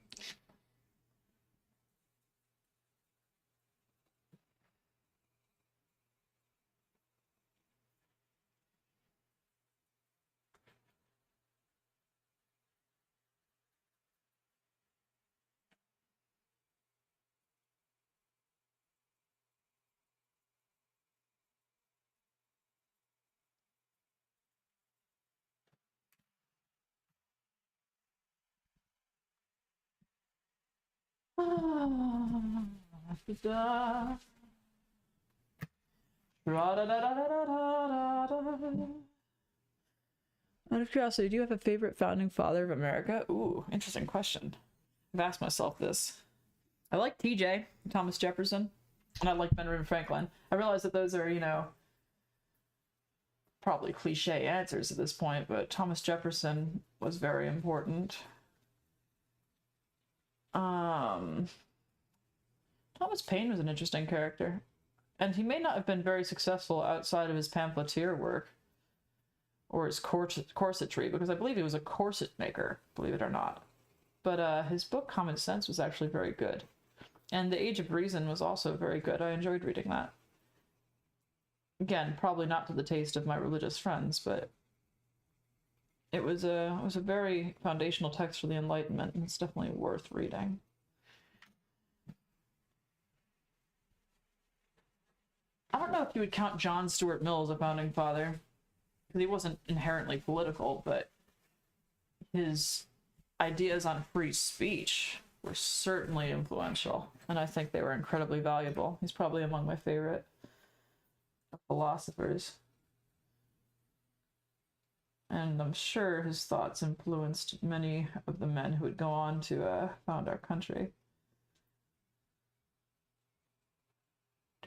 Out of curiosity, do you have a favorite founding father of America? Ooh, interesting question. I've asked myself this. I like TJ, Thomas Jefferson, and I like Benjamin Franklin. I realize that those are, probably cliche answers at this point, but Thomas Jefferson was very important. Thomas Paine was an interesting character, and he may not have been very successful outside of his pamphleteer work or his corsetry, because I believe he was a corset maker, believe it or not. But his book Common Sense was actually very good, and The Age of Reason was also very good. I enjoyed reading that. Again, probably not to the taste of my religious friends, but it was a very foundational text for the Enlightenment, and it's definitely worth reading. I don't know if you would count John Stuart Mill as a founding father, because he wasn't inherently political, but his ideas on free speech were certainly influential, and I think they were incredibly valuable. He's probably among my favorite philosophers. And I'm sure his thoughts influenced many of the men who would go on to found our country.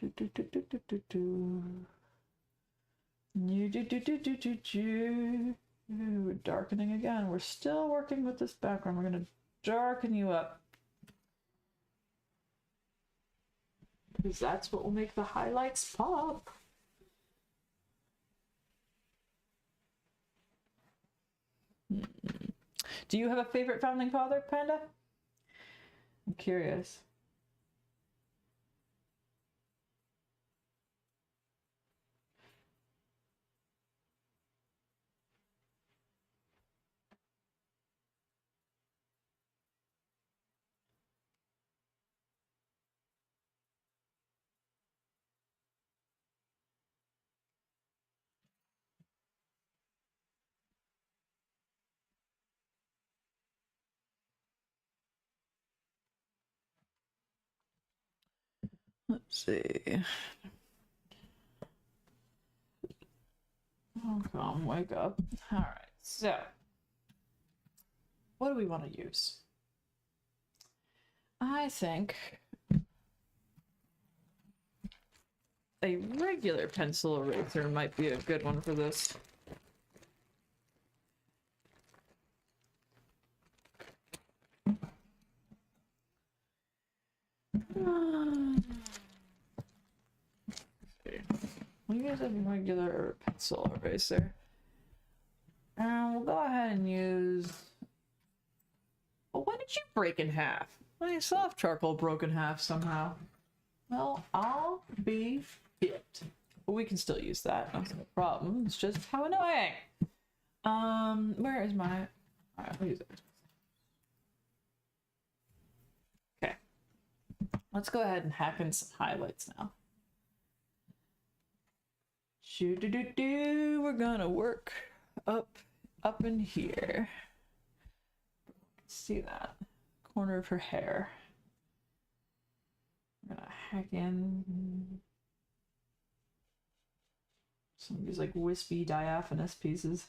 We're darkening again. We're still working with this background. We're going to darken you up, because that's what will make the highlights pop. Do you have a favorite founding father, Panda? I'm curious. Let's see. Oh, come, wake up. All right, so what do we want to use? I think a regular pencil eraser might be a good one for this. We use a regular pencil eraser. And we'll go ahead and use... Well, why did you break in half? My soft charcoal broke in half somehow. Well, I'll be it. But we can still use that. That's no problem. It's just how annoying. Where is my... Alright, I'll use it. Okay. Let's go ahead and hack in some highlights now. Shoo-doo-doo-doo. We're gonna work up in here. See that corner of her hair. I'm gonna hack in some of these like wispy diaphanous pieces.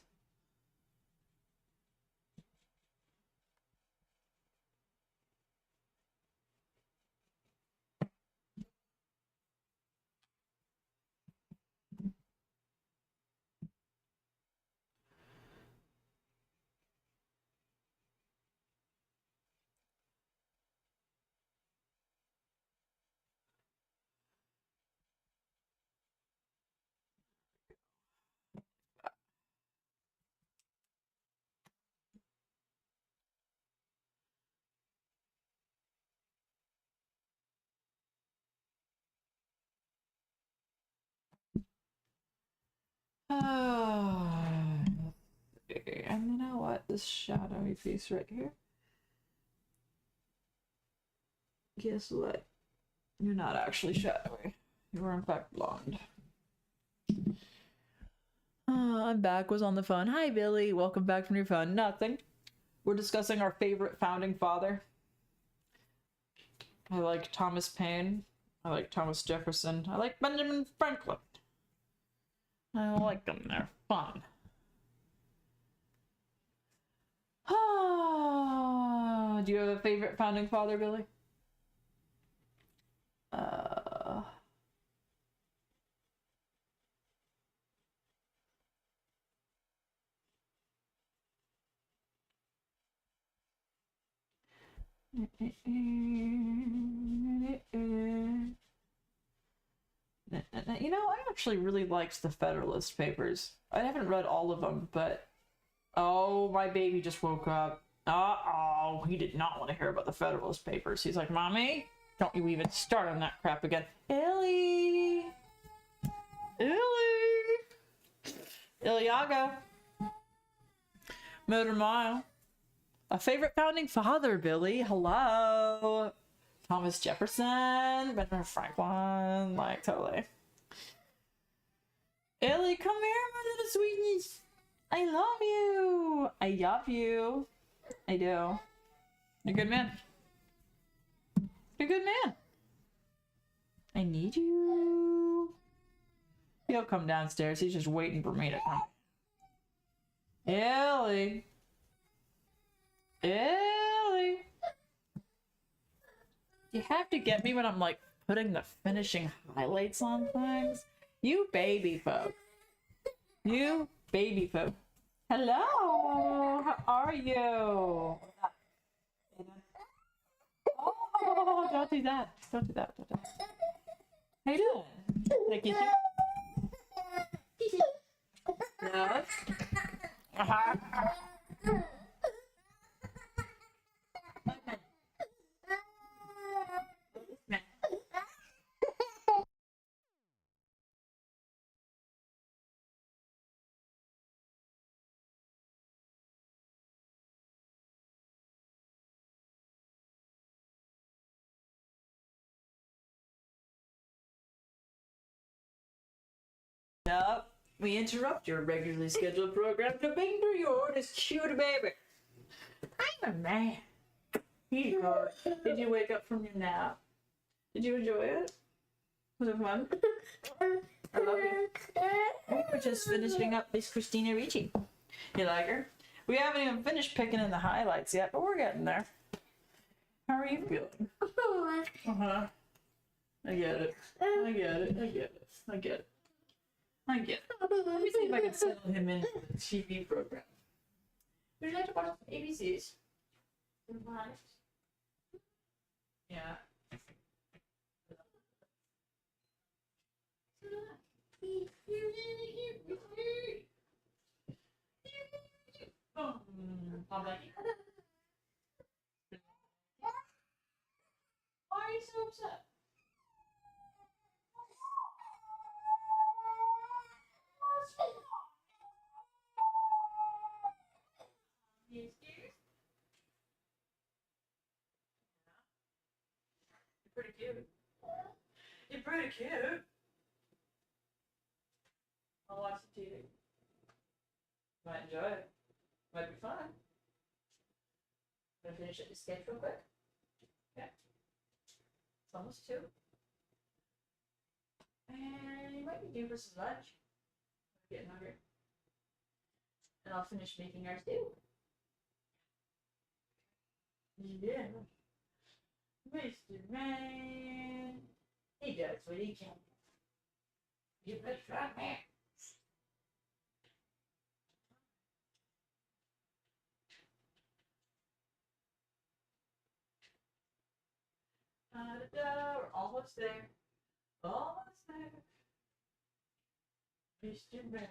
And you know what? This shadowy piece right here. Guess what? You're not actually shadowy. You are in fact blonde. I'm back. Was on the phone. Hi, Billy. Welcome back from your phone. Nothing. We're discussing our favorite founding father. I like Thomas Paine. I like Thomas Jefferson. I like Benjamin Franklin. I like them. They're fun. Do you have a favorite founding father, Billy? You know, I actually really liked the Federalist Papers. I haven't read all of them, but... Oh, my baby just woke up. Uh-oh, he did not want to hear about the Federalist Papers. He's like, Mommy, don't you even start on that crap again. Illy! Iliaga! Motor Mile. A favorite founding father, Billy. Hello! Thomas Jefferson, Benjamin Franklin, like, totally. Illy, come here, my little sweetness. I love you. I love you. I do. You're a good man. You're a good man. I need you. He'll come downstairs. He's just waiting for me to come. Ellie. Ellie. You have to get me when I'm like putting the finishing highlights on things. You baby folk. You baby folk. Hello. How are you? Oh, don't do that. Don't do that. Don't do that. How you doing? Can I kiss you? Yes. Yep. We interrupt your regularly scheduled program to bring to your this cute baby. I'm a man. Here you go. Did you wake up from your nap? Did you enjoy it? Was it fun? I love you. We're just finishing up Miss Christina Ricci. You like her? We haven't even finished picking in the highlights yet, but we're getting there. How are you feeling? Uh-huh. I get it. I get it. I get it. I get it. I get it. Let me see if I can settle him into the TV program. Would you like to watch some ABCs? Yeah. Why are you so upset? You're pretty cute. You're pretty cute. I'll watch the TV. Might enjoy it. Might be fun. Gonna finish up the sketch real quick. Okay. It's almost 2. And you might be due for some lunch. I'm getting hungry. And I'll finish making our stew. Yeah. Mr. Man. He does what he can. You better try that. We're almost there. Almost there. Mr. Man.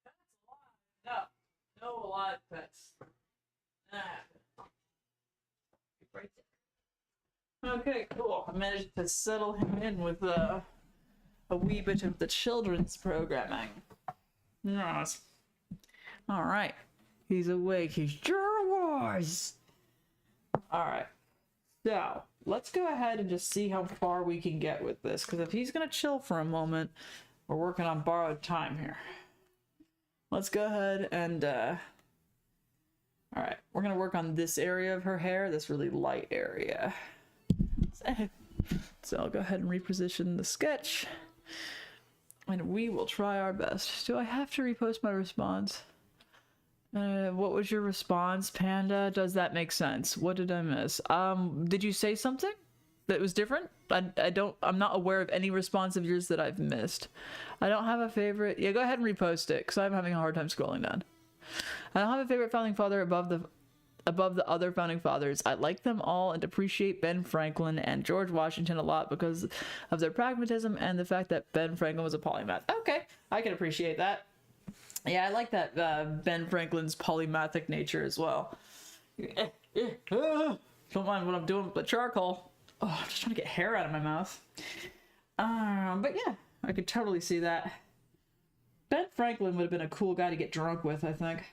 That's a lot. No, a lot of pets. Right there. Okay, cool. I managed to settle him in with a wee bit of the children's programming. Yes. All right. He's awake. He's sure was. All right. So let's go ahead and just see how far we can get with this. Because if he's gonna chill for a moment, we're working on borrowed time here. Let's go ahead and all right, we're gonna work on this area of her hair, this really light area. So I'll go ahead and reposition the sketch, and we will try our best. Do I have to repost my response? What was your response, Panda? Does that make sense? What did I miss? Did you say something that was different? I'm not aware of any response of yours that I've missed. I don't have a favorite. Yeah, go ahead and repost it, because I'm having a hard time scrolling down. I don't have a favorite founding father above the other founding fathers. I like them all and appreciate Ben Franklin and George Washington a lot because of their pragmatism and the fact that Ben Franklin was a polymath. Okay, I can appreciate that. Yeah, I like that Ben Franklin's polymathic nature as well. Don't mind what I'm doing with the charcoal. Oh, I'm just trying to get hair out of my mouth. But yeah, I could totally see that. Ben Franklin would have been a cool guy to get drunk with, I think.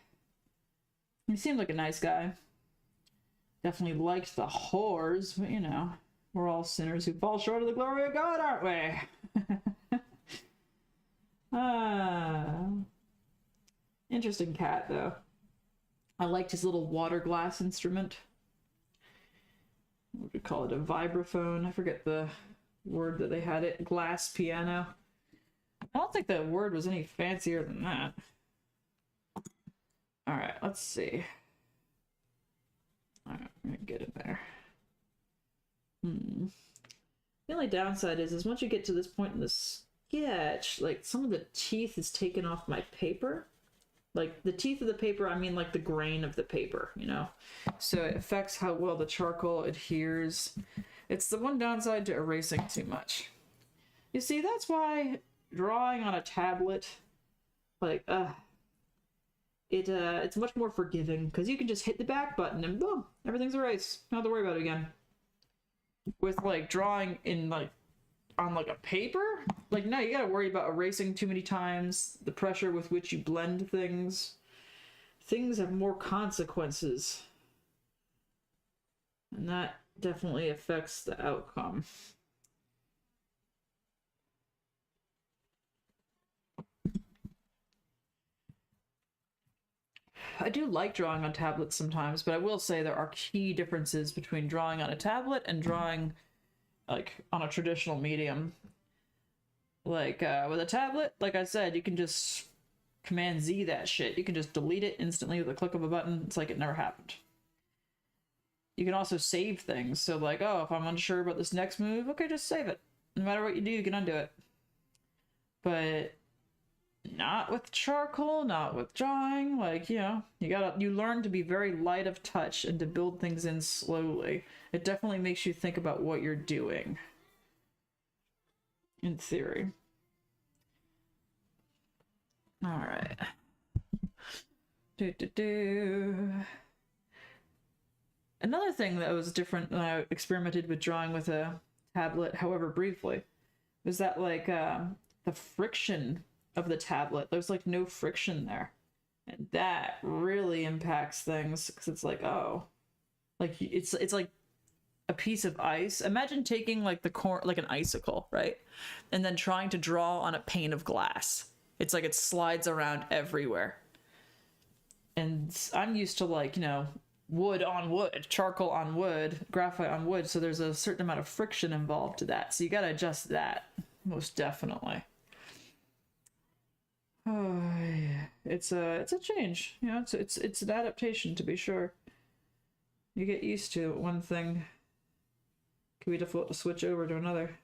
He seemed like a nice guy. Definitely liked the whores, but you know, we're all sinners who fall short of the glory of God, aren't we? Interesting cat, though. I liked his little water glass instrument. What do we call it? A vibraphone? I forget the word that they had it. Glass piano. I don't think that word was any fancier than that. Alright, let's see. Alright, I'm gonna get in there. The only downside is once you get to this point in the sketch, like, some of the teeth is taken off my paper. Like, the teeth of the paper, I mean, like, the grain of the paper, you know? So it affects how well the charcoal adheres. It's the one downside to erasing too much. You see, that's why drawing on a tablet, like, it's much more forgiving, because you can just hit the back button and boom, everything's erased. Don't have to worry about it again. With, like, drawing in, like, on, like, a paper, like, no, you gotta worry about erasing too many times, the pressure with which you blend things. Things have more consequences. And that definitely affects the outcome. I do like drawing on tablets sometimes, but I will say there are key differences between drawing on a tablet and drawing like on a traditional medium. Like with a tablet, like I said, you can just Command Z that shit. You can just delete it instantly with a click of a button. It's like it never happened. You can also save things. So like, oh, if I'm unsure about this next move, okay, just save it. No matter what you do, you can undo it. But not with charcoal, not with drawing. Like, you know, you learn to be very light of touch and to build things in slowly. It definitely makes you think about what you're doing. In theory. All right. Another thing that was different when I experimented with drawing with a tablet, however briefly, was that like the friction of the tablet. There's like no friction there, and that really impacts things because it's like, oh, like it's like a piece of ice. Imagine taking like like an icicle, right, and then trying to draw on a pane of glass. It's like it slides around everywhere. And I'm used to like, you know, wood on wood, charcoal on wood, graphite on wood, so there's a certain amount of friction involved to that. So you got to adjust that, most definitely. Oh, yeah. It's a change, you know. It's an adaptation, to be sure. You get used to one thing, can be difficult to switch over to another.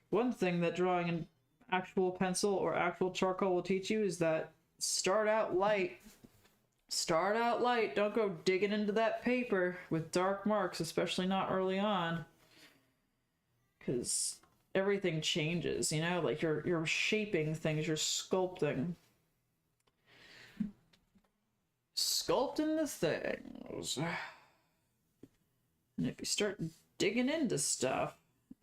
One thing that drawing in actual pencil or actual charcoal will teach you is that start out light. Start out light. Don't go digging into that paper with dark marks, especially not early on. Because everything changes, you know? Like you're shaping things, you're sculpting. Sculpting the things. And if you start digging into stuff,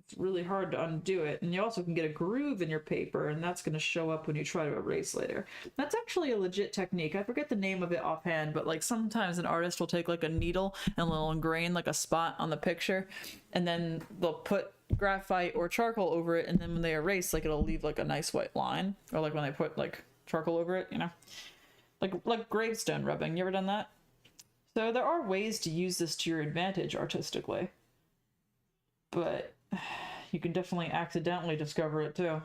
it's really hard to undo it. And you also can get a groove in your paper, and that's going to show up when you try to erase later. That's actually a legit technique. I forget the name of it offhand, but like sometimes an artist will take like a needle and they'll engrain like a spot on the picture, and then they'll put graphite or charcoal over it, and then when they erase, like it'll leave like a nice white line. Or like when they put like charcoal over it, you know? Like gravestone rubbing. You ever done that? So there are ways to use this to your advantage artistically. But you can definitely accidentally discover it too.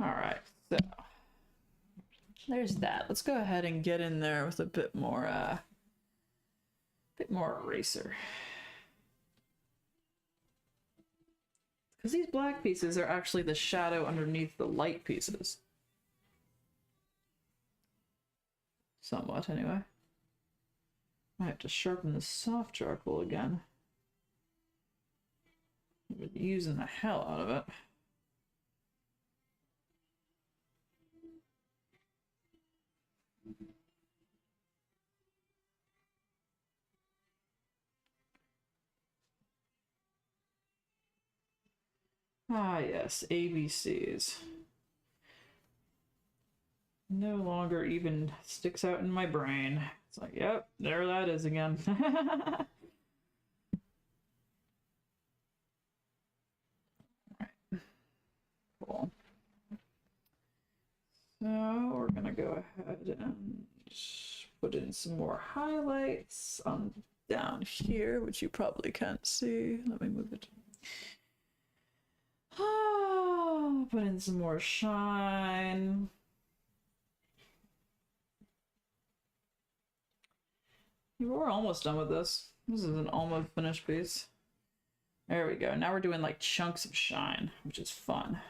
Alright, so there's that. Let's go ahead and get in there with a bit more eraser. Because these black pieces are actually the shadow underneath the light pieces. Somewhat, anyway. I have to sharpen the soft charcoal again. I've been using the hell out of it. Ah, yes, ABCs. No longer even sticks out in my brain. It's like, yep, there that is again. Right. Cool. So we're gonna go ahead and put in some more highlights on down here, which you probably can't see. Let me move it. Put in some more shine. We're almost done with this. This is an almost finished piece. There we go. Now we're doing like chunks of shine, which is fun.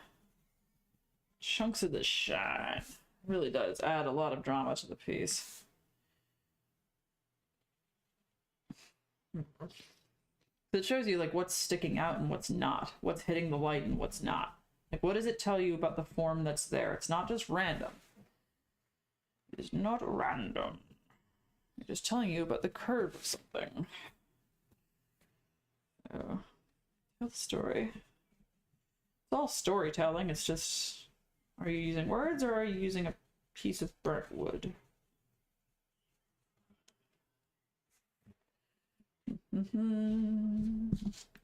Chunks of the shine. Really does add a lot of drama to the piece. It shows you like what's sticking out and what's not. What's hitting the light and what's not. Like what does it tell you about the form that's there? It's not just random. It is not random. It's just telling you about the curve of something. So, tell the story. It's all storytelling. It's just, are you using words or are you using a piece of burnt wood?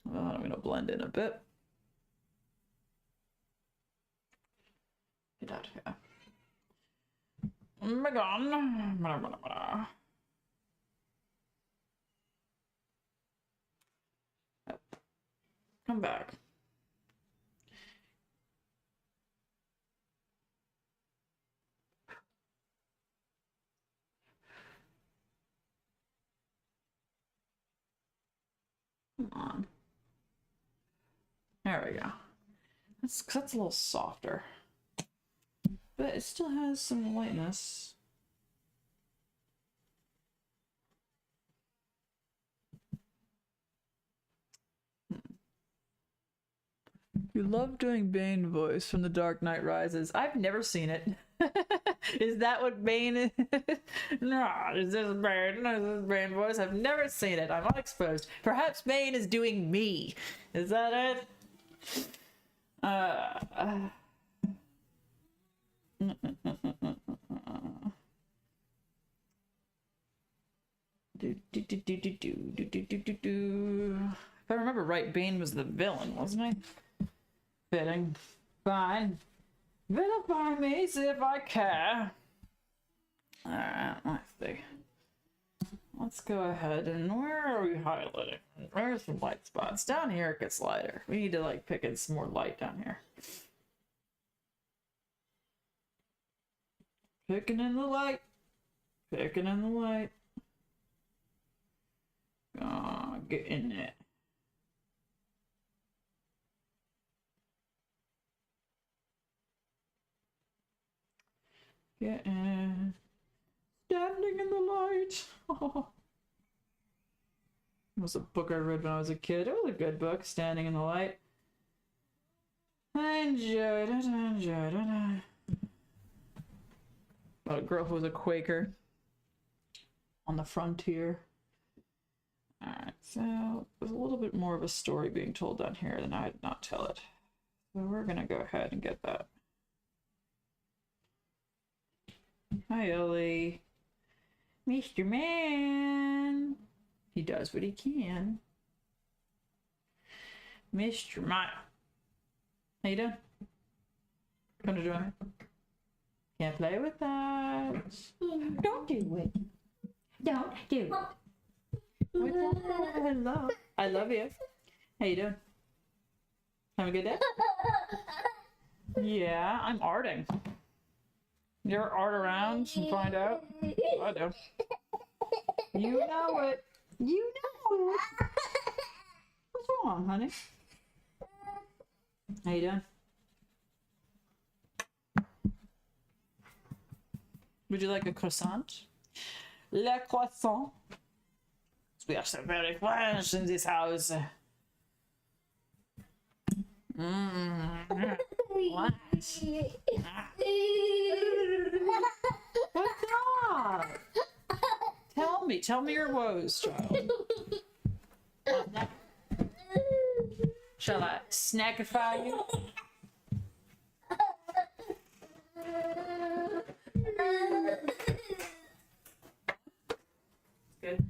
Well, I'm gonna blend in a bit. Get out of here. Oh my god. Come back. Come on. There we go. That's a little softer. But it still has some lightness. You love doing Bane voice from The Dark Knight Rises. I've never seen it. Is that what Bane is? No, is this Bane? No, this is Bane voice. I've never seen it. I'm unexposed. Perhaps Bane is doing me. Is that it? If I remember right, Bane was the villain, wasn't he? Fitting. Fine. Vilify me, see if I care. Alright, let's see. Let's go ahead and where are we highlighting? Where's some light spots? Down here it gets lighter. We need to like pick in some more light down here. Picking in the light. Picking in the light. Oh, get in it. Get in. Standing in the light. Oh. It was a book I read when I was a kid. It was a good book, Standing in the Light. I enjoyed it, I enjoyed it. About a girl who was a Quaker on the frontier. Alright, so there's a little bit more of a story being told down here than I did not tell it. So we're gonna go ahead and get that. Hi, Ellie. Mr. Man. He does what he can. Mr. Mile. How you doing? Come to join me. Can't play with that. Don't do it. Don't do it. Hello. I love you. How you doing? Have a good day? Yeah, I'm arting. You ever art around and find out? I do. You know it. You know it. What's wrong, honey? How you doing? Would you like a croissant? Le croissant. We are so very French in this house. What? What's up? Tell me your woes, child. Shall I snackify you? Good.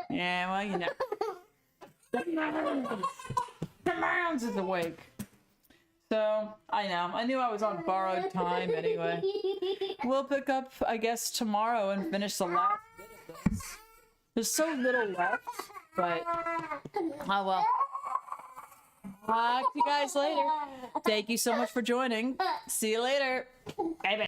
Yeah, well, you know. The mounds is awake. So, I know. I knew I was on borrowed time anyway. We'll pick up, I guess, tomorrow and finish the last bit of this. There's so little left, but oh well. Talk to you guys later. Thank you so much for joining. See you later.